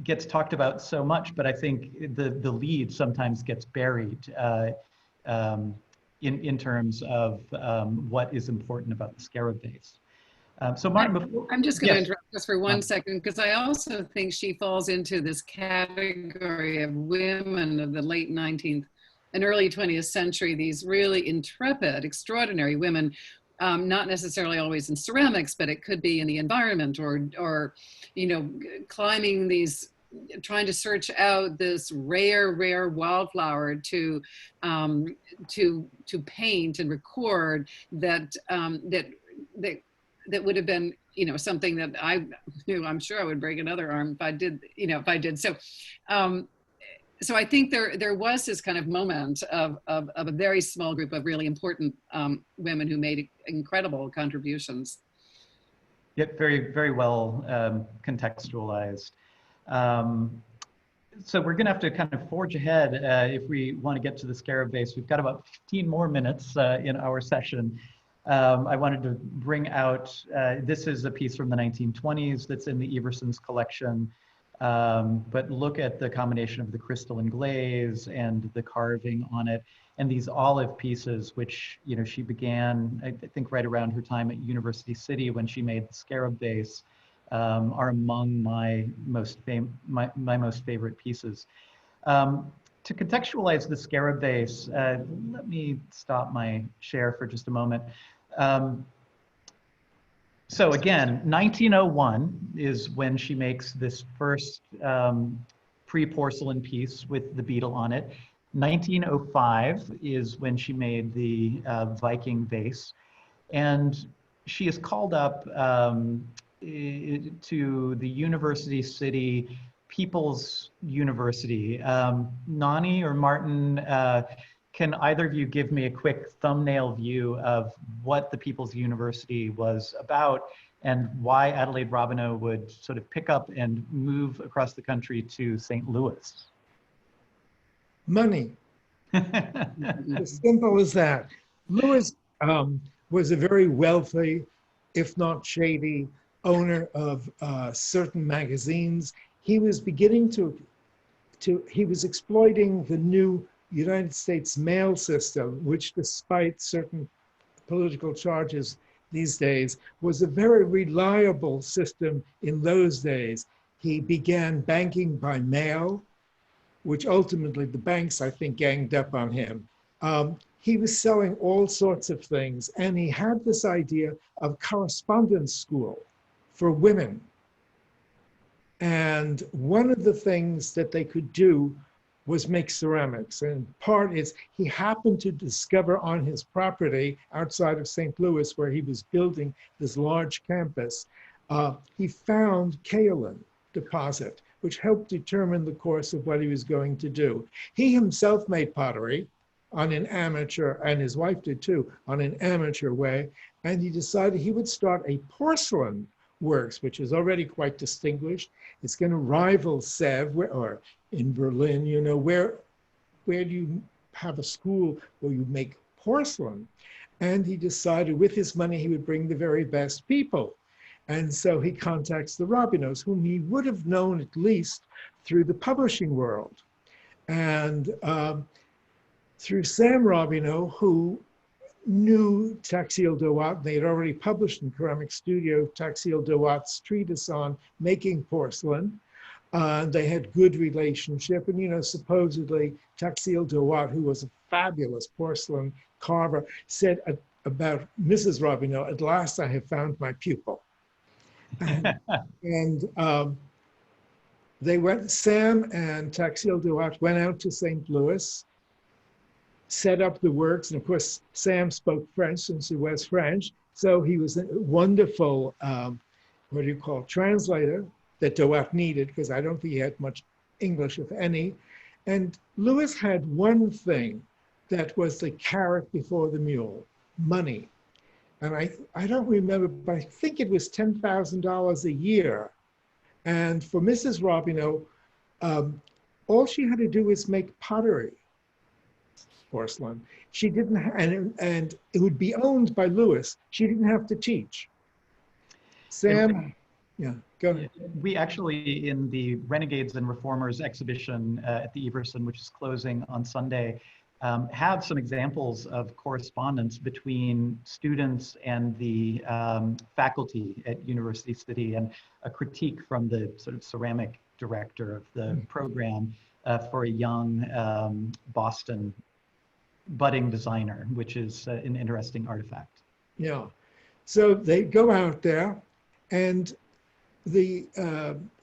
gets talked about so much, but I think the lead sometimes gets buried in terms of what is important about the Scarab Beetles. So Martin, I'm just going to interrupt just for 1 second, because I also think she falls into this category of women of the late 19th and early 20th century, these really intrepid, extraordinary women, not necessarily always in ceramics, but it could be in the environment or climbing these, trying to search out this rare wildflower to paint and record that would have been, something that I'm sure I would break another arm if I did. So I think there was this kind of moment of a very small group of really important women who made incredible contributions. Yet very, very well contextualized. So we're going to have to kind of forge ahead if we want to get to the Scarab Beetles. We've got about 15 more minutes in our session. I wanted to bring out, this is a piece from the 1920s that's in the Everson's collection, but look at the combination of the crystalline glaze and the carving on it, and these olive pieces, which she began, I think, right around her time at University City when she made the Scarab Beetles, are among my most favorite pieces. To contextualize the Scarab Beetles, let me stop my share for just a moment. So again, 1901 is when she makes this first pre-porcelain piece with the beetle on it. 1905 is when she made the Viking Vase. And she is called up to the University City People's University. Nani or Martin, can either of you give me a quick thumbnail view of what the People's University was about and why Adelaide Robineau would sort of pick up and move across the country to St. Louis? Money. As simple as that. Louis was a very wealthy, if not shady, owner of certain magazines. He was beginning to he was exploiting the new United States mail system, which despite certain political charges these days, was a very reliable system in those days. He began banking by mail, which ultimately the banks, I think, ganged up on him. He was selling all sorts of things, and he had this idea of correspondence school for women. And one of the things that they could do was make ceramics. And part is he happened to discover on his property outside of St. Louis, where he was building this large campus, he found kaolin deposit, which helped determine the course of what he was going to do. He himself made pottery on an amateur, and his wife did too, on an amateur way. And he decided he would start a porcelain works, which is already quite distinguished. It's going to rival Sèvres, or in Berlin, you know, where do you have a school where you make porcelain? And he decided with his money, he would bring the very best people. And so he contacts the Robineaus, whom he would have known at least through the publishing world. And through Sam Robineau, who knew Taxil Dewat. They had already published in Ceramic Studio Taxil Dewat's treatise on making porcelain. They had good relationship. And, you know, supposedly Taxil Dewat, who was a fabulous porcelain carver, said about Mrs. Robineau, "At last I have found my pupil." And they went, Sam and Taxil Dewat went out to St. Louis, set up the works. And of course, Sam spoke French since he was French. So he was a wonderful, translator that Dewat needed, because I don't think he had much English, if any. And Louis had one thing that was the carrot before the mule, money. And I don't remember, but I think it was $10,000 a year. And for Mrs. Robineau, all she had to do was make pottery, porcelain. She didn't, and it would be owned by Louis. She didn't have to teach. Sam, yeah, go ahead. We actually, in the Renegades and Reformers exhibition at the Everson, which is closing on Sunday, have some examples of correspondence between students and the faculty at University City, and a critique from the sort of ceramic director of the program for a young Boston budding designer, which is an interesting artifact. Yeah, so they go out there, and the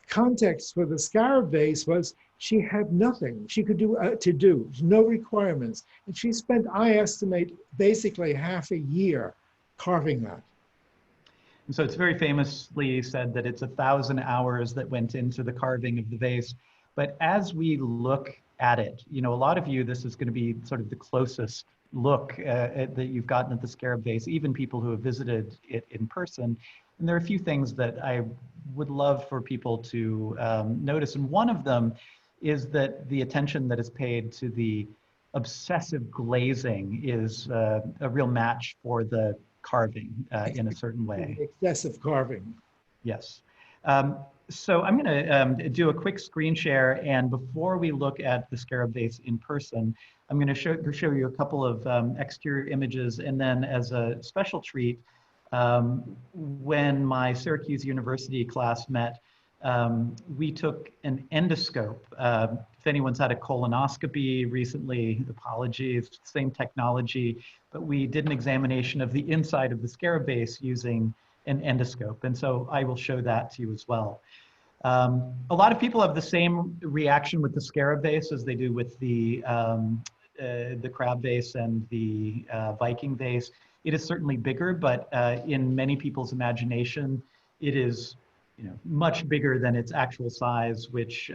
context for the Scarab Vase was she had nothing she could do no requirements. And she spent, I estimate, basically half a year carving that. And so it's very famously said that it's 1,000 hours that went into the carving of the vase. But as we look at it, you know, a lot of you, this is going to be sort of the closest look that you've gotten at the Scarab Vase, even people who have visited it in person. And there are a few things that I would love for people to notice. And one of them is that the attention that is paid to the obsessive glazing is a real match for the carving in a certain way. Excessive carving. Yes. So I'm going to do a quick screen share, and before we look at the Scarab Vase in person, I'm going to show you a couple of exterior images, and then as a special treat, when my Syracuse University class met, we took an endoscope. If anyone's had a colonoscopy recently, apologies, same technology, but we did an examination of the inside of the Scarab Vase using an endoscope. And so I will show that to you as well. A lot of people have the same reaction with the Scarab Vase as they do with the crab vase and the Viking vase. It is certainly bigger, but in many people's imagination, it is, you know, much bigger than its actual size, which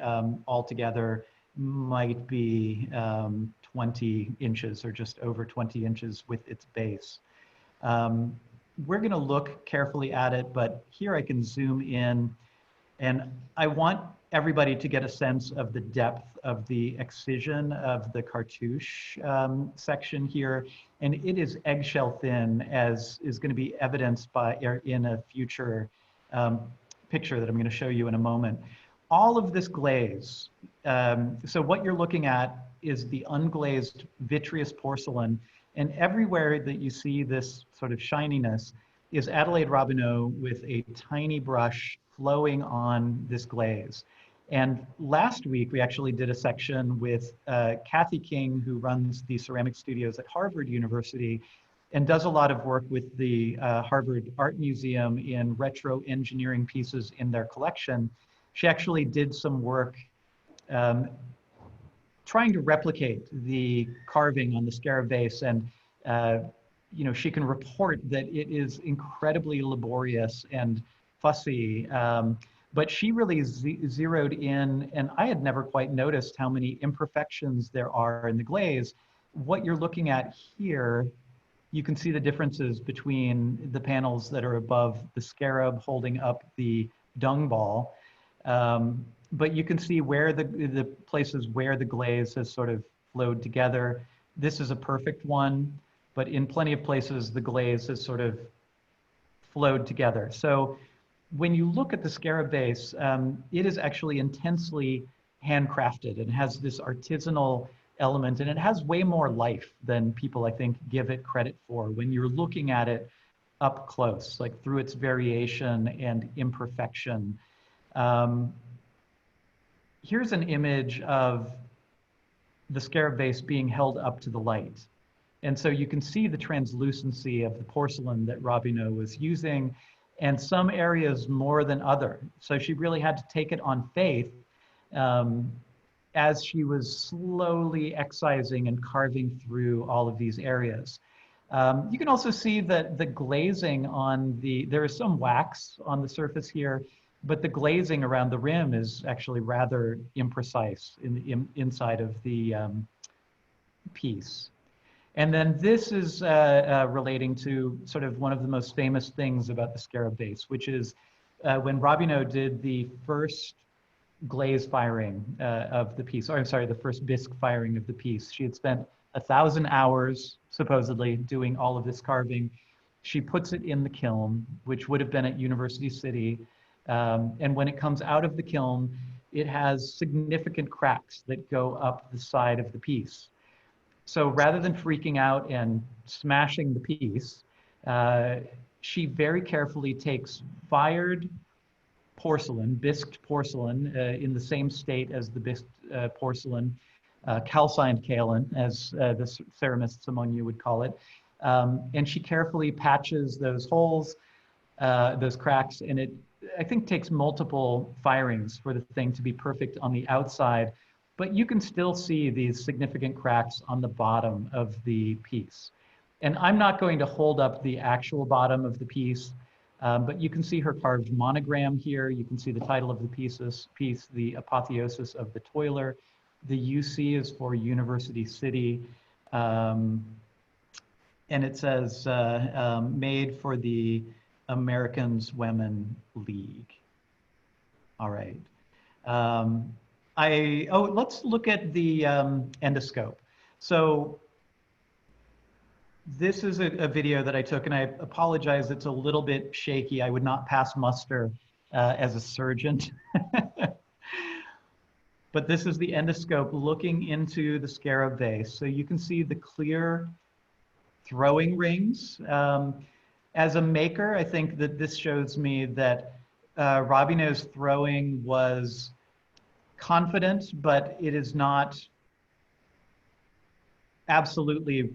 altogether might be 20 inches or just over 20 inches with its base. We're going to look carefully at it, but here I can zoom in, and I want everybody to get a sense of the depth of the excision of the cartouche section here. And it is eggshell thin, as is going to be evidenced by in a future picture that I'm going to show you in a moment. all of this glaze, so what you're looking at is the unglazed vitreous porcelain, and everywhere that you see this sort of shininess is Adelaide Robineau with a tiny brush flowing on this glaze. And last week, we actually did a section with Kathy King, who runs the ceramic studios at Harvard University and does a lot of work with the Harvard Art Museum in retro engineering pieces in their collection. She actually did some work trying to replicate the carving on the Scarab Beetles, and you know, she can report that it is incredibly laborious and fussy. But she really zeroed in, and I had never quite noticed how many imperfections there are in the glaze. What you're looking at here, you can see the differences between the panels that are above the scarab holding up the dung ball. But you can see where the places where the glaze has sort of flowed together. This is a perfect one, but in plenty of places, the glaze has sort of flowed together. So when you look at the Scarab Beetles, it is actually intensely handcrafted and has this artisanal element, and it has way more life than people, I think, give it credit for when you're looking at it up close, like through its variation and imperfection. Here's an image of the Scarab Beetles being held up to the light. And so you can see the translucency of the porcelain that Robbino was using, and some areas more than other. So she really had to take it on faith as she was slowly excising and carving through all of these areas. You can also see that the glazing on there is some wax on the surface here, but the glazing around the rim is actually rather imprecise in the inside of the piece. And then this is relating to sort of one of the most famous things about the Scarab Beetles, which is when Robino did the first glaze firing of the piece, or I'm sorry, the first bisque firing of the piece. She had spent 1,000 hours, supposedly, doing all of this carving. She puts it in the kiln, which would have been at University City. And when it comes out of the kiln, it has significant cracks that go up the side of the piece. So rather than freaking out and smashing the piece, she very carefully takes fired porcelain, bisqued porcelain, in the same state as the bisqued porcelain, calcined kaolin, as the ceramists among you would call it. And she carefully patches those holes, those cracks, and it, I think, takes multiple firings for the thing to be perfect on the outside. But you can still see these significant cracks on the bottom of the piece. And I'm not going to hold up the actual bottom of the piece, but you can see her carved monogram here. You can see the title of the piece, the apotheosis of the toiler. The UC is for University City. And it says, made for the Americans Women League. All right. Let's look at the endoscope. So this is a video that I took, and I apologize, it's a little bit shaky. I would not pass muster as a surgeon. But this is the endoscope looking into the Scarab Beetles. So you can see the clear throwing rings. As a maker, I think that this shows me that Robino's throwing was confident, but it is not absolutely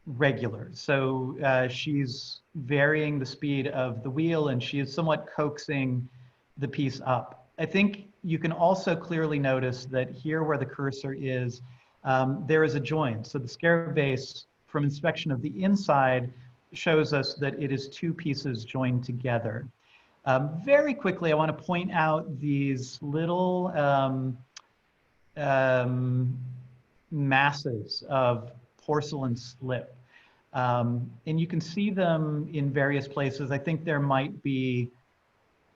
regular. So she's varying the speed of the wheel, and she is somewhat coaxing the piece up. I think you can also clearly notice that here where the cursor is, there is a joint. So the Scarab Beetles, from inspection of the inside, shows us that it is two pieces joined together. Very quickly, I want to point out these little masses of porcelain slip. And you can see them in various places. I think there might be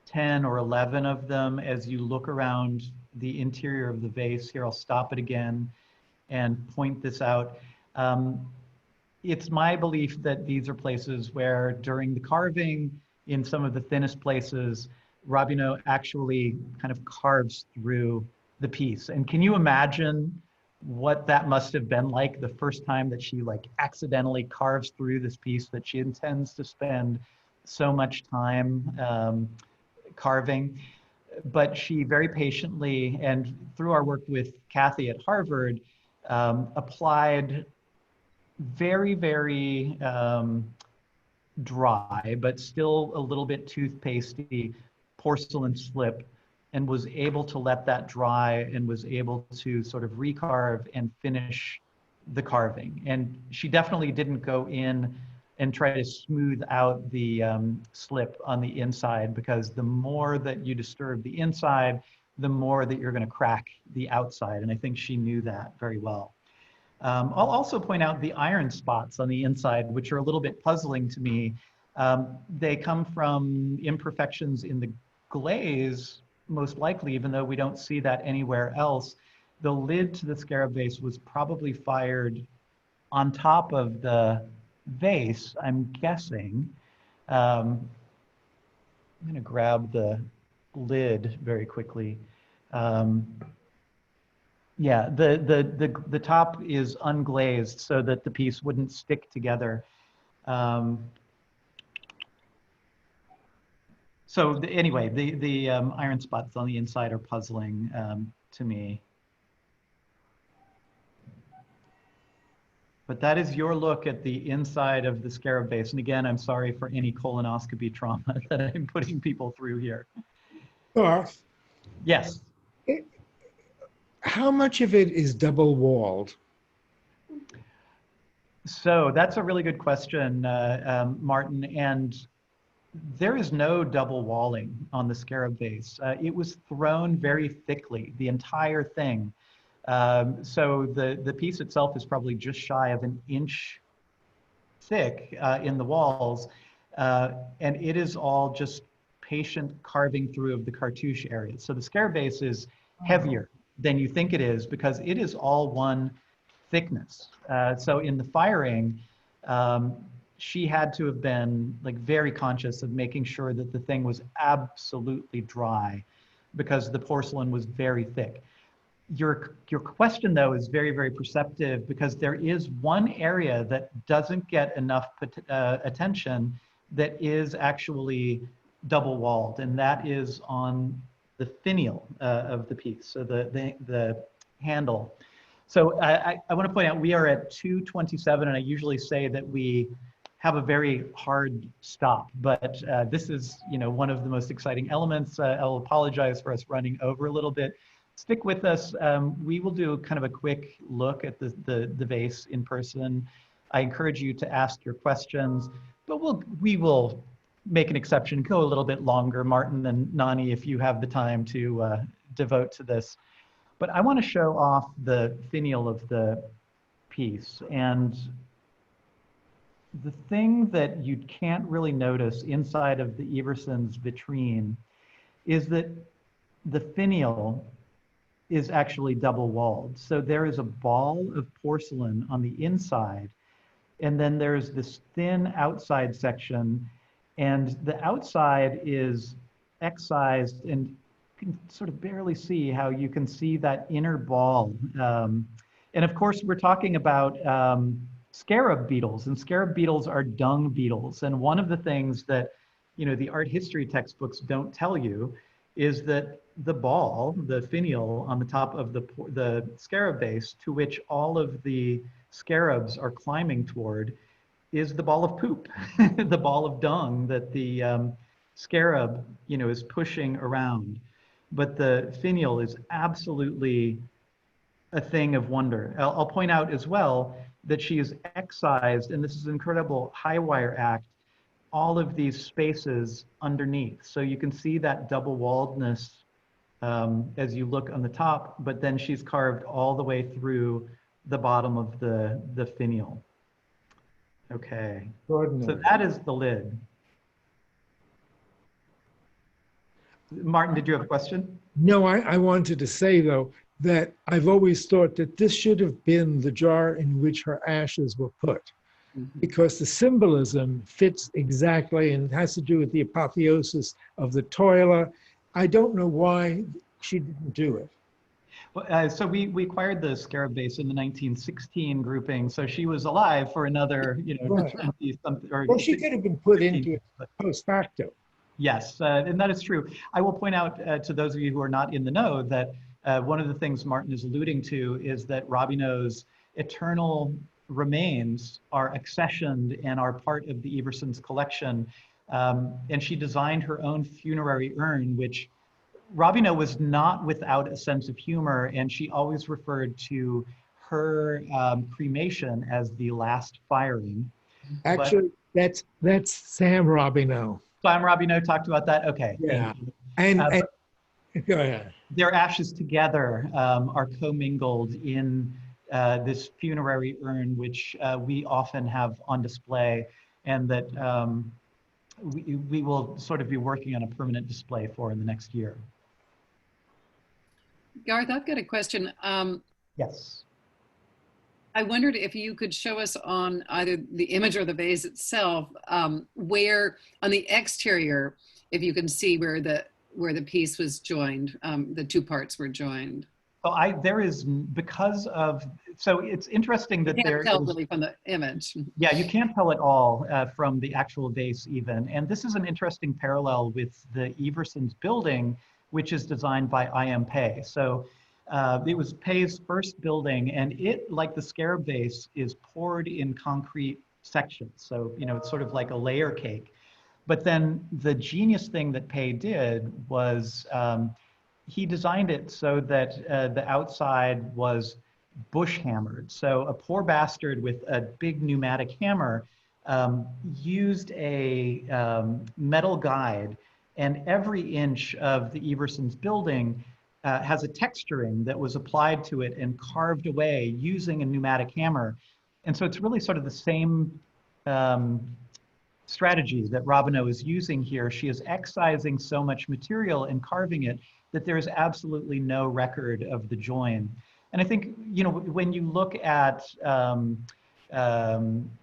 10 or 11 of them as you look around the interior of the vase. Here, I'll stop it again and point this out. It's my belief that these are places where during the carving, in some of the thinnest places, Robino actually kind of carves through the piece. And can you imagine what that must have been like the first time that she like accidentally carves through this piece that she intends to spend so much time carving? But she very patiently, and through our work with Kathy at Harvard, applied very, very dry, but still a little bit toothpastey porcelain slip, and was able to let that dry and was able to sort of recarve and finish the carving. And she definitely didn't go in and try to smooth out the slip on the inside, because the more that you disturb the inside, the more that you're going to crack the outside. And I think she knew that very well. I'll also point out the iron spots on the inside, which are a little bit puzzling to me. They come from imperfections in the glaze, most likely, even though we don't see that anywhere else. The lid to the Scarab Vase was probably fired on top of the vase, I'm guessing. I'm going to grab the lid very quickly. Yeah, the top is unglazed so that the piece wouldn't stick together. Anyway, the iron spots on the inside are puzzling to me. But that is your look at the inside of the Scarab Vase. And again, I'm sorry for any colonoscopy trauma that I'm putting people through here. Garth, Yes. how much of it is double walled? So that's a really good question, Martin. And there is no double walling on the Scarab Vase. It was thrown very thickly, the entire thing. So the piece itself is probably just shy of an inch thick in the walls. And it is all just patient carving through of the cartouche areas. So the Scarab Vase is heavier than you think it is, because it is all one thickness. So in the firing, she had to have been like very conscious of making sure that the thing was absolutely dry, because the porcelain was very thick. Your question, though, is very, very perceptive, because there is one area that doesn't get enough attention that is actually double walled, and that is on the finial of the piece, so the handle. So I want to point out we are at 2:27, and I usually say that we have a very hard stop, but this is one of the most exciting elements. I'll apologize for us running over a little bit. Stick with us. We will do kind of a quick look at the vase in person. I encourage you to ask your questions, but we will make an exception, go a little bit longer, Martin and Nani, if you have the time to devote to this. But I want to show off the finial of the piece. And the thing that you can't really notice inside of the Everson's vitrine is that the finial is actually double walled. So there is a ball of porcelain on the inside, and then there's this thin outside section, and the outside is excised, and you can sort of barely see how you can see that inner ball. And of course, we're talking about scarab beetles, and scarab beetles are dung beetles. And one of the things that the art history textbooks don't tell you is that the ball, the finial on the top of the scarab base, to which all of the scarabs are climbing toward, is the ball of poop, the ball of dung that the scarab, is pushing around. But the finial is absolutely a thing of wonder. I'll point out as well that she has excised, and this is an incredible high wire act, all of these spaces underneath. So you can see that double walledness as you look on the top, but then she's carved all the way through the bottom of the finial. Okay, so that is the lid. Martin, did you have a question? No, I wanted to say, though, that I've always thought that this should have been the jar in which her ashes were put. because the symbolism fits exactly and it has to do with the apotheosis of the toiler. I don't know why she didn't do it. Well, so we acquired the Scarab Beetles in the 1916 grouping, so she was alive for another, Right. 20 something, or Well, she could have been put 15, into it post facto. yes, and that is true. I will point out to those of you who are not in the know that one of the things Martin is alluding to is that Robinau's eternal remains are accessioned and are part of the Everson's collection. And she designed her own funerary urn, which Robbino was not without a sense of humor, and she always referred to her cremation as the last firing. Actually, that's Sam Robineau. Sam Robbino talked about that? Okay. Yeah. And go ahead. Their ashes together are commingled in this funerary urn, which we often have on display, and that we will sort of be working on a permanent display for in the next year. Garth, I've got a question. Yes. I wondered if you could show us on either the image or the vase itself, where on the exterior, if you can see where the piece was joined, the two parts were joined. So there is, because of, so it's interesting that you there can't tell is, really from the image. yeah, you can't tell at all from the actual vase even. And this is an interesting parallel with the Everson's building, which is designed by I.M. Pei. So it was Pei's first building, and it, like the Scarab Vase, is poured in concrete sections. So, it's sort of like a layer cake. But then the genius thing that Pei did was he designed it so that the outside was bush hammered. So a poor bastard with a big pneumatic hammer used a metal guide, and every inch of the Everson's building has a texturing that was applied to it and carved away using a pneumatic hammer. And so it's really sort of the same strategy that Robineau is using here. She is excising so much material and carving it that there is absolutely no record of the join. And I think, when you look at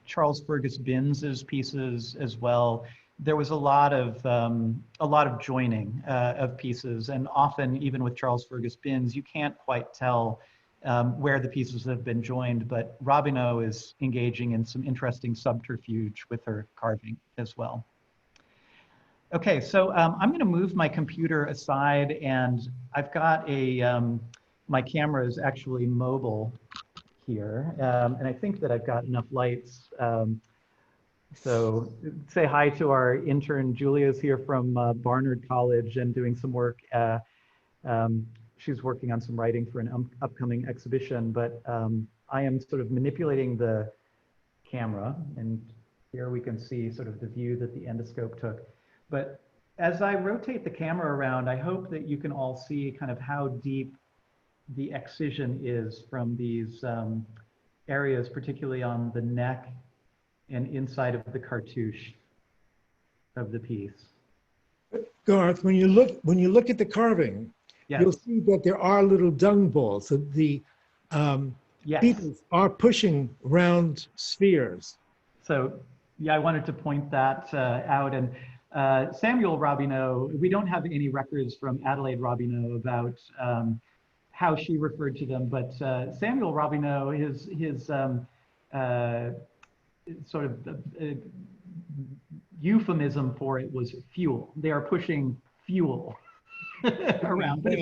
Charles Fergus Binns's pieces as well, there was a lot of joining of pieces, and often even with Charles Fergus Binns, you can't quite tell where the pieces have been joined, but Robineau is engaging in some interesting subterfuge with her carving as well. Okay, so I'm going to move my computer aside, and I've got my camera is actually mobile here, and I think that I've got enough lights. So say hi to our intern. Julia's here from Barnard College and doing some work. She's working on some writing for an upcoming exhibition, but I am sort of manipulating the camera, and here we can see sort of the view that the endoscope took. But as I rotate the camera around, I hope that you can all see kind of how deep the excision is from these areas, particularly on the neck and inside of the cartouche of the piece. Garth, when you look at the carving, yes, you'll see that there are little dung balls. So the yes, beetles are pushing round spheres. So yeah, I wanted to point that out. And Samuel Robineau, we don't have any records from Adelaide Robineau about how she referred to them, but Samuel Robineau, his sort of euphemism for it was fuel. They are pushing fuel around, but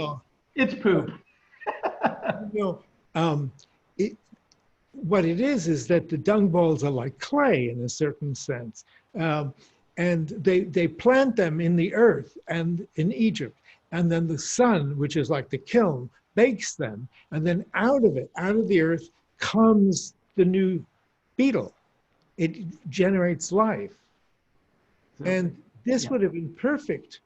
it's poop. What it is that the dung balls are like clay in a certain sense. And they plant them in the earth and in Egypt. And then the sun, which is like the kiln, bakes them. And then out of the earth, comes the new beetle. It generates life. And this would have been perfect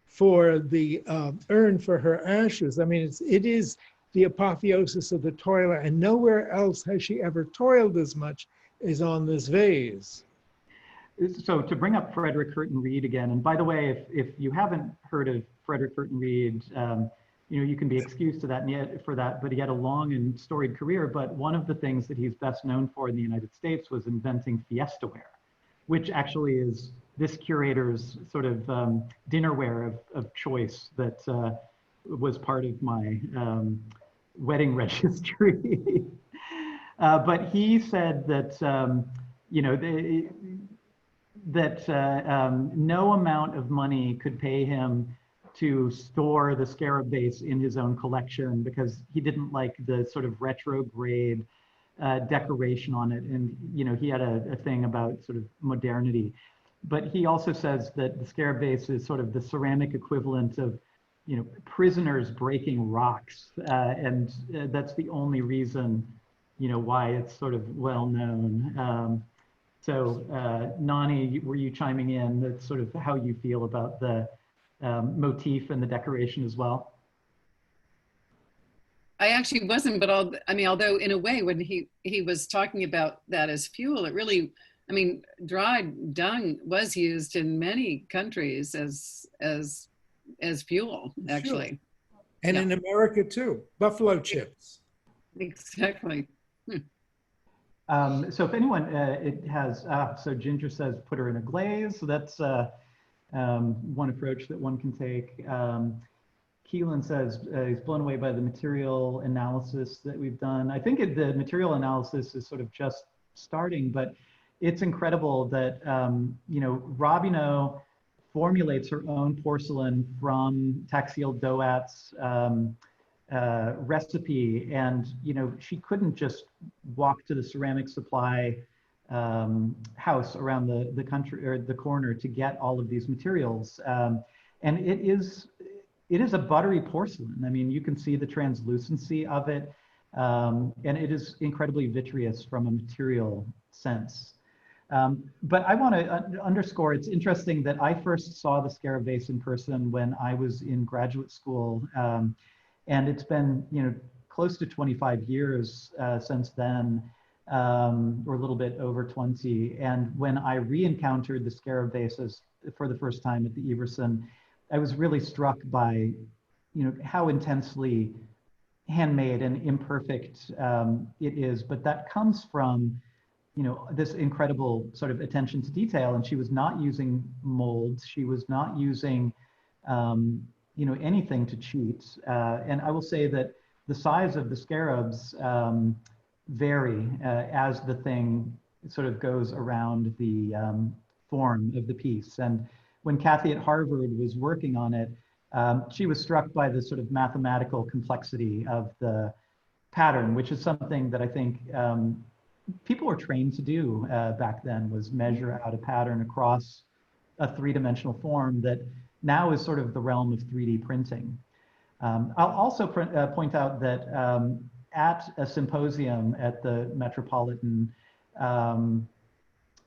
for the urn for her ashes. I mean, it is the apotheosis of the toiler, and nowhere else has she ever toiled as much as on this vase. So to bring up Frederick Curtin Reed again, and by the way, if you haven't heard of Frederick Curtin Reed, you can be excused to that and yet for that, but he had a long and storied career. But one of the things that he's best known for in the United States was inventing fiestaware, which actually is this curator's sort of dinnerware of choice that was part of my wedding registry. But he said that, no amount of money could pay him to store the Scarab Beetles in his own collection because he didn't like the sort of retrograde decoration on it. And, he had a thing about sort of modernity. But he also says that the Scarab Beetles is sort of the ceramic equivalent of, prisoners breaking rocks. And that's the only reason, why it's sort of well known. So Nani, were you chiming in? That's sort of how you feel about the motif and the decoration as well? I actually wasn't, but although in a way when he was talking about that as fuel, it really, dried dung was used in many countries as fuel, actually. Sure. And in America too, buffalo chips. Exactly. So if anyone, it has, so Ginger says, put her in a glaze. So that's one approach that one can take. Keelan says he's blown away by the material analysis that we've done. I think the material analysis is sort of just starting, but it's incredible that, Robino formulates her own porcelain from Taxil Doat's recipe. And, she couldn't just walk to the ceramic supply house around the country or the corner to get all of these materials. And it is a buttery porcelain. You can see the translucency of it. And it is incredibly vitreous from a material sense. But I want to underscore, it's interesting that I first saw the Scarab Vase in person when I was in graduate school. And it's been, close to 25 years since then, or a little bit over 20. And when I re-encountered the Scarab Vases for the first time at the Everson, I was really struck by, how intensely handmade and imperfect it is. But that comes from, this incredible sort of attention to detail. And she was not using molds. She was not using, anything to cheat. And I will say that the size of the scarabs vary as the thing sort of goes around the form of the piece. And when Kathy at Harvard was working on it, she was struck by the sort of mathematical complexity of the pattern, which is something that I think people were trained to do back then, was measure out a pattern across a three-dimensional form that now is sort of the realm of 3D printing. I'll also point out that at a symposium at the Metropolitan,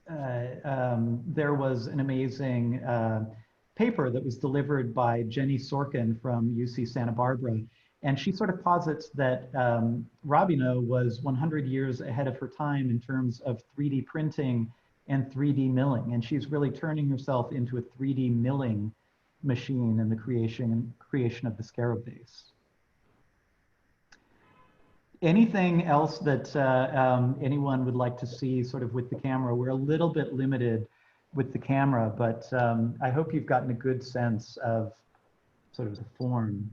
there was an amazing paper that was delivered by Jenny Sorkin from UC Santa Barbara. And she sort of posits that Robino was 100 years ahead of her time in terms of 3D printing and 3D milling. And she's really turning herself into a 3D milling machine in the creation of the Scarab Beetles. Anything else that anyone would like to see sort of with the camera? We're a little bit limited with the camera, but I hope you've gotten a good sense of sort of the form.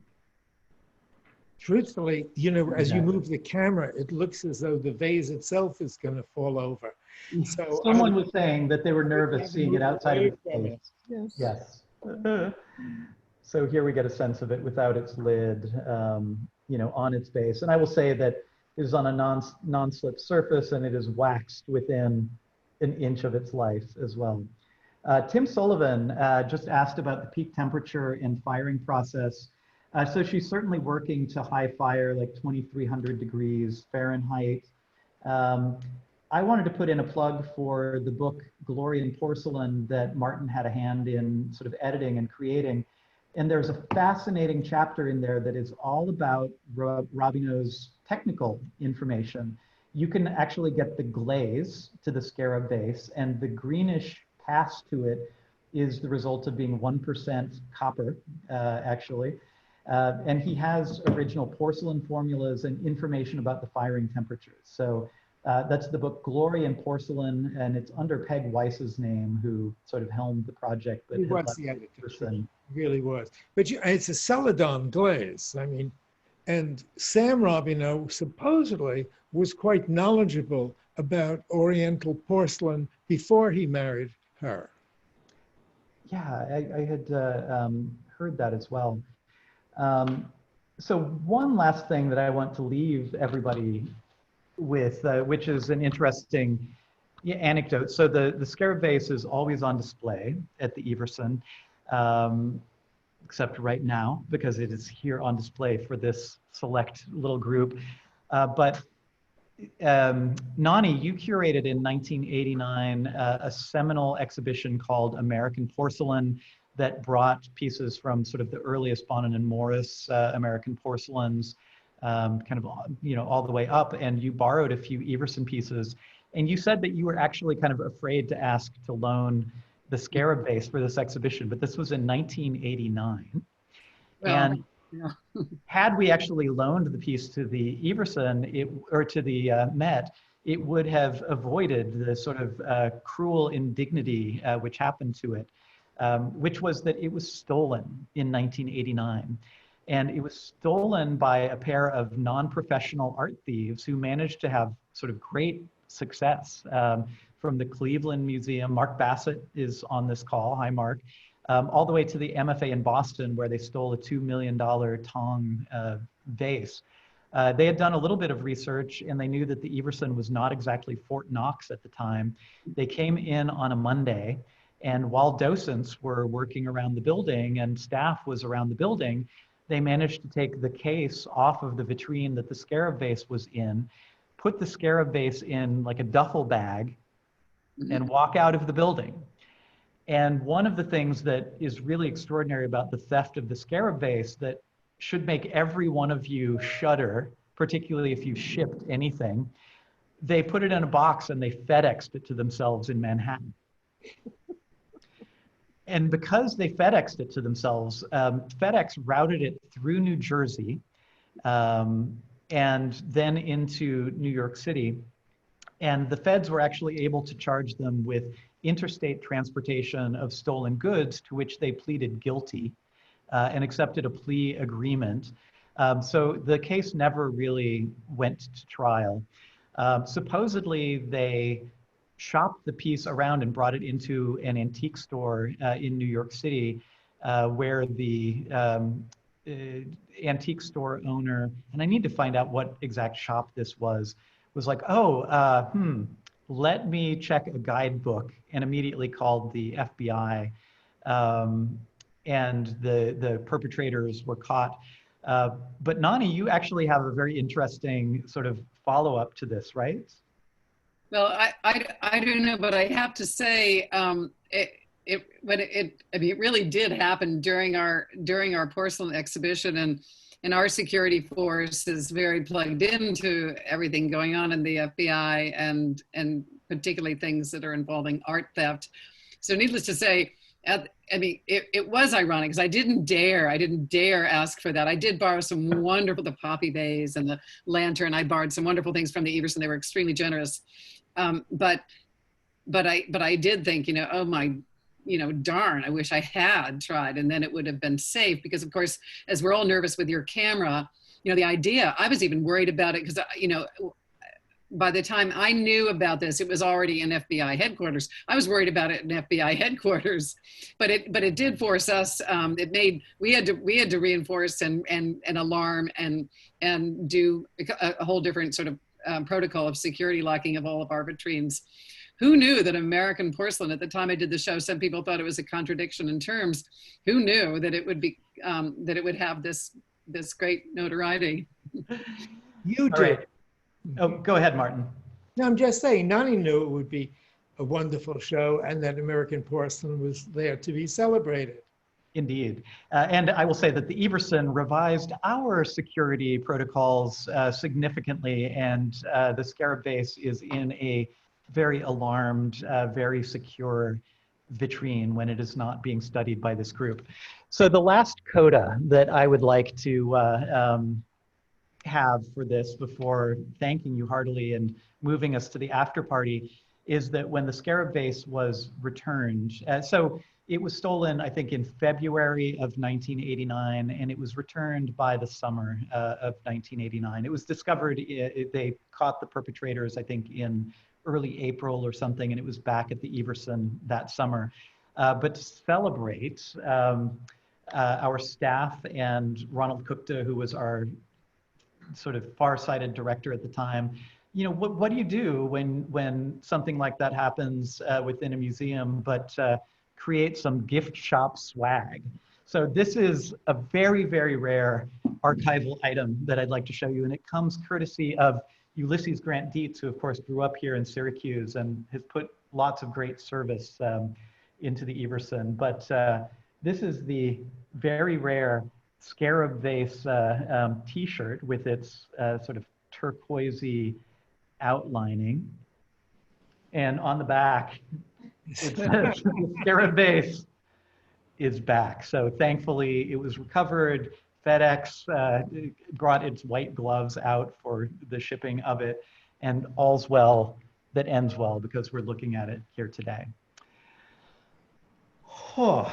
Truthfully, as you move the camera, it looks as though the vase itself is going to fall over. So someone was saying that they were nervous seeing it outside of the face. Yes. Yes. So here we get a sense of it without its lid, on its base. And I will say that it is on a non-slip surface and it is waxed within an inch of its life as well. Tim Sullivan just asked about the peak temperature and firing process. So she's certainly working to high fire, like 2,300 degrees Fahrenheit. I wanted to put in a plug for the book Glory in Porcelain that Martin had a hand in sort of editing and creating. And there's a fascinating chapter in there that is all about Robino's technical information. You can actually get the glaze to the Scarab Beetles, and the greenish pass to it is the result of being 1% copper, actually. And he has original porcelain formulas and information about the firing temperatures. So that's the book Glory in Porcelain, and it's under Peg Weiss's name, who sort of helmed the project. But He was the editor. He really was. But it's a celadon glaze. I mean, and Sam Robino supposedly was quite knowledgeable about Oriental porcelain before he married her. Yeah, I had heard that as well. So one last thing that I want to leave everybody with, which is an interesting anecdote. So the Scarab Vase is always on display at the Everson, except right now, because it is here on display for this select little group. But Nani, you curated in 1989 a seminal exhibition called American Porcelain that brought pieces from sort of the earliest Bonin and Morris American porcelains, kind of, all the way up, and you borrowed a few Everson pieces. And you said that you were actually kind of afraid to ask to loan the Scarab Vase for this exhibition, but this was in 1989. Well, and had we actually loaned the piece to the Everson, or to the Met, it would have avoided the sort of cruel indignity which happened to it, which was that it was stolen in 1989. And it was stolen by a pair of non-professional art thieves who managed to have sort of great success. From the Cleveland Museum, Mark Bassett is on this call, hi Mark, all the way to the MFA in Boston, where they stole a $2 million Tong vase. They had done a little bit of research, and they knew that the Everson was not exactly Fort Knox at the time. They came in on a Monday, and while docents were working around the building and staff was around the building, they managed to take the case off of the vitrine that the Scarab Vase was in, put the Scarab Vase in like a duffel bag, and walk out of the building. And one of the things that is really extraordinary about the theft of the Scarab Vase that should make every one of you shudder, particularly if you shipped anything, they put it in a box and they FedExed it to themselves in Manhattan. And because they FedExed it to themselves, FedEx routed it through New Jersey and then into New York City. And the feds were actually able to charge them with interstate transportation of stolen goods, to which they pleaded guilty and accepted a plea agreement. So the case never really went to trial. Supposedly, they shopped the piece around and brought it into an antique store in New York City, where the antique store owner, and I need to find out what exact shop this was like, let me check a guidebook, and immediately called the FBI, and the perpetrators were caught. But Nani, you actually have a very interesting sort of follow-up to this, right? Well, I don't know, but I have to say, it really did happen during our porcelain exhibition, and our security force is very plugged into everything going on in the FBI, and particularly things that are involving art theft. So needless to say, it was ironic because I didn't dare ask for that. I did borrow some wonderful, the poppy vase and the lantern. I borrowed some wonderful things from the Everson. They were extremely generous. But I did think, oh my, darn, I wish I had tried, and then it would have been safe, because of course, as we're all nervous with your camera, the idea, I was even worried about it because, by the time I knew about this, it was already in FBI headquarters. I was worried about it in FBI headquarters, but it did force us. We had to reinforce and alarm and do a whole different sort of protocol of security locking of all of our vitrines. Who knew that American porcelain, at the time I did the show, some people thought it was a contradiction in terms. Who knew that it would be that it would have this great notoriety? You did. Right. Oh, go ahead, Martin. No, I'm just saying, Nani knew it would be a wonderful show and that American porcelain was there to be celebrated. Indeed. And I will say that the Everson revised our security protocols significantly, and the Scarab Vase is in a very alarmed, very secure vitrine when it is not being studied by this group. So the last coda that I would like to have for this before thanking you heartily and moving us to the after party is that when the Scarab Vase was returned, so it was stolen, I think, in February of 1989, and it was returned by the summer of 1989. It was discovered, they caught the perpetrators, I think, in early April or something, and it was back at the Everson that summer. But to celebrate, our staff and Ronald Kupta, who was our sort of far-sighted director at the time, you know, what do you do when something like that happens within a museum, but create some gift shop swag? So this is a very, very rare archival item that I'd like to show you, and it comes courtesy of Ulysses Grant Dietz, who of course grew up here in Syracuse and has put lots of great service into the Everson. But this is the very rare Scarab Vase t-shirt with its sort of turquoisey outlining. And on the back, it says the Scarab Vase is back. So thankfully it was recovered. FedEx brought its white gloves out for the shipping of it, and all's well that ends well, because we're looking at it here today. Oh,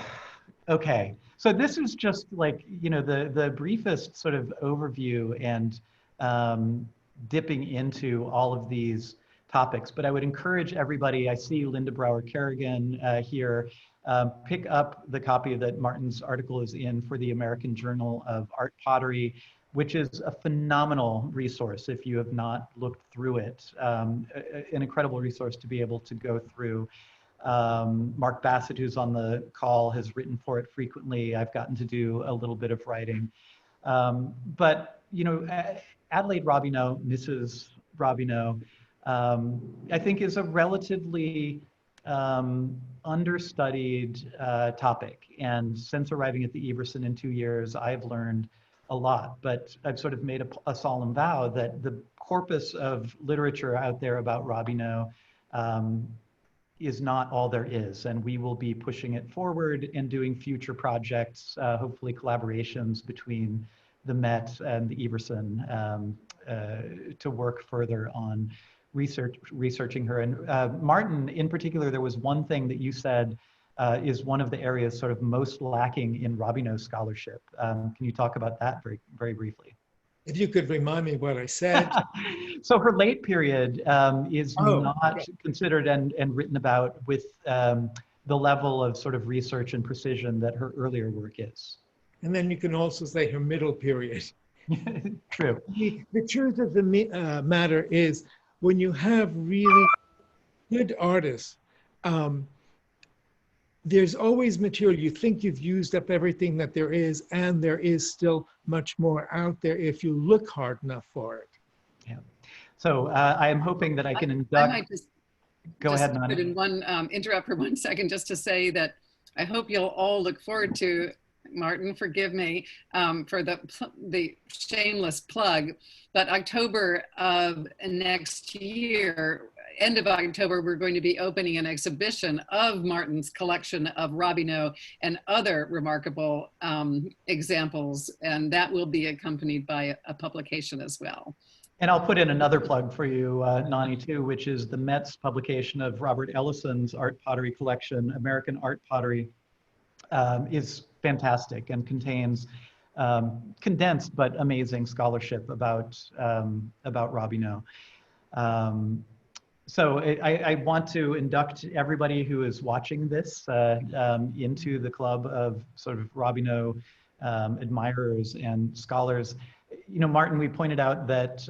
okay. So this is just like, you know, the briefest sort of overview and dipping into all of these topics. But I would encourage everybody, I see Linda Brower-Kerrigan here, pick up the copy that Martin's article is in for the American Journal of Art Pottery, which is a phenomenal resource if you have not looked through it. An incredible resource to be able to go through. Mark Bassett, who's on the call, has written for it frequently. I've gotten to do a little bit of writing. But, you know, Adelaide Robineau, Mrs. Robineau, I think is a relatively understudied topic. And since arriving at the Everson in 2 years, I've learned a lot, but I've sort of made a solemn vow that the corpus of literature out there about Robineau is not all there is, and we will be pushing it forward and doing future projects, hopefully collaborations between the Met and the Everson to work further on researching her. And Martin, in particular, there was one thing that you said is one of the areas sort of most lacking in Robineau scholarship. Can you talk about that very, very briefly? If you could remind me what I said. So her late period is not considered and written about with the level of sort of research and precision that her earlier work is. And then you can also say her middle period. True. The truth of the matter is, when you have really good artists, there's always material. You think you've used up everything that there is, and there is still much more out there if you look hard enough for it. Yeah. So I am hoping that I can induct. I might just go ahead, Nani. Put in one, interrupt for 1 second just to say that I hope you'll all look forward to, Martin, forgive me for the shameless plug, but October of next year, end of October, we're going to be opening an exhibition of Martin's collection of Robineau and other remarkable examples, and that will be accompanied by a publication as well. And I'll put in another plug for you, Nani, too, which is the Met's publication of Robert Ellison's art pottery collection, American Art Pottery, is fantastic and contains condensed but amazing scholarship about Robineau. So I want to induct everybody who is watching this into the club of sort of Robineau admirers and scholars. You know, Martin, we pointed out that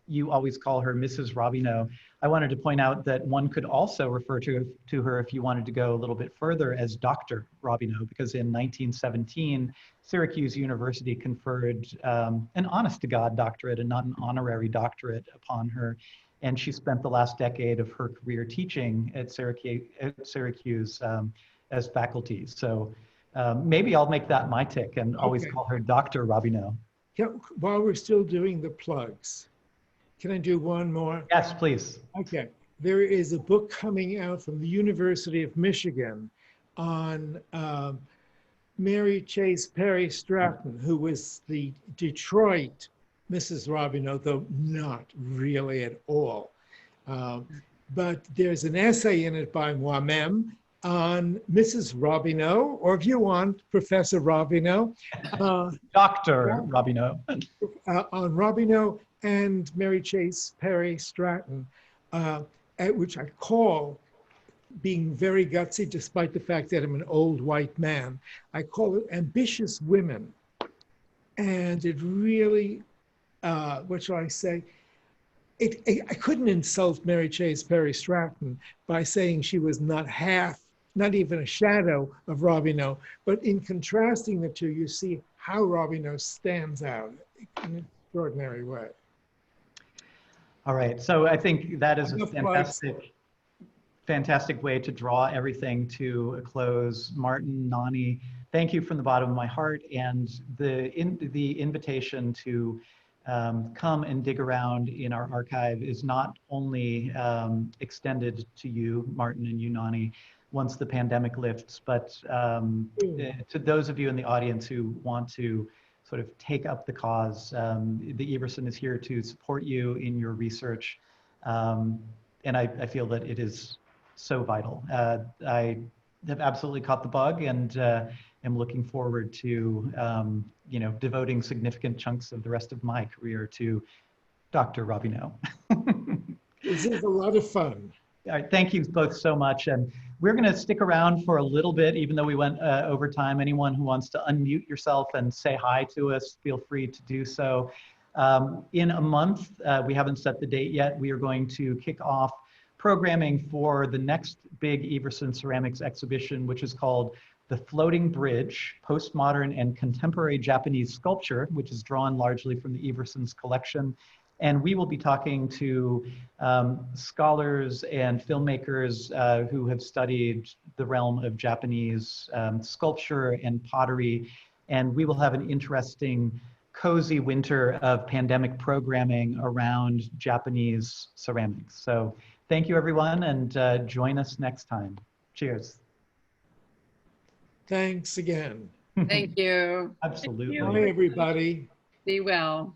you always call her Mrs. Robineau. I wanted to point out that one could also refer to her, if you wanted to go a little bit further, as Dr. Robineau, because in 1917, Syracuse University conferred an honest-to-God doctorate and not an honorary doctorate upon her. And she spent the last decade of her career teaching at Syracuse as faculty. So maybe I'll make that my tick and always call her Dr. Robineau. Yeah, while we're still doing the plugs, can I do one more? Yes, please. Okay. there is a book coming out from the University of Michigan on Mary Chase Perry Stratton, who was the Detroit Mrs. Robineau, though not really at all. But there's an essay in it by Moi-même on Mrs. Robineau, or if you want, Professor Robineau. Dr. Robineau. On Robineau and Mary Chase Perry Stratton, at which I call, being very gutsy, despite the fact that I'm an old white man, I call it Ambitious Women. And it really, what shall I say? I couldn't insult Mary Chase Perry Stratton by saying she was not even a shadow of Robineau, but in contrasting the two, you see how Robineau stands out in an extraordinary way. All right, so I think that is a fantastic way to draw everything to a close. Martin, Nani, thank you from the bottom of my heart, and the invitation to come and dig around in our archive is not only extended to you, Martin, and you, Nani, once the pandemic lifts, but to those of you in the audience who want to sort of take up the cause. The Everson is here to support you in your research, and I feel that it is so vital. I have absolutely caught the bug, and am looking forward to devoting significant chunks of the rest of my career to Dr. Robineau. This is a lot of fun. All right, thank you both so much. And we're going to stick around for a little bit, even though we went over time. Anyone who wants to unmute yourself and say hi to us, feel free to do so. In a month, we haven't set the date yet, we are going to kick off programming for the next big Everson Ceramics exhibition, which is called The Floating Bridge, Postmodern and Contemporary Japanese Sculpture, which is drawn largely from the Everson's collection. And we will be talking to scholars and filmmakers who have studied the realm of Japanese sculpture and pottery. And we will have an interesting, cozy winter of pandemic programming around Japanese ceramics. So thank you, everyone, and join us next time. Cheers. Thanks again. Thank you. Absolutely. Bye, everybody. Be well.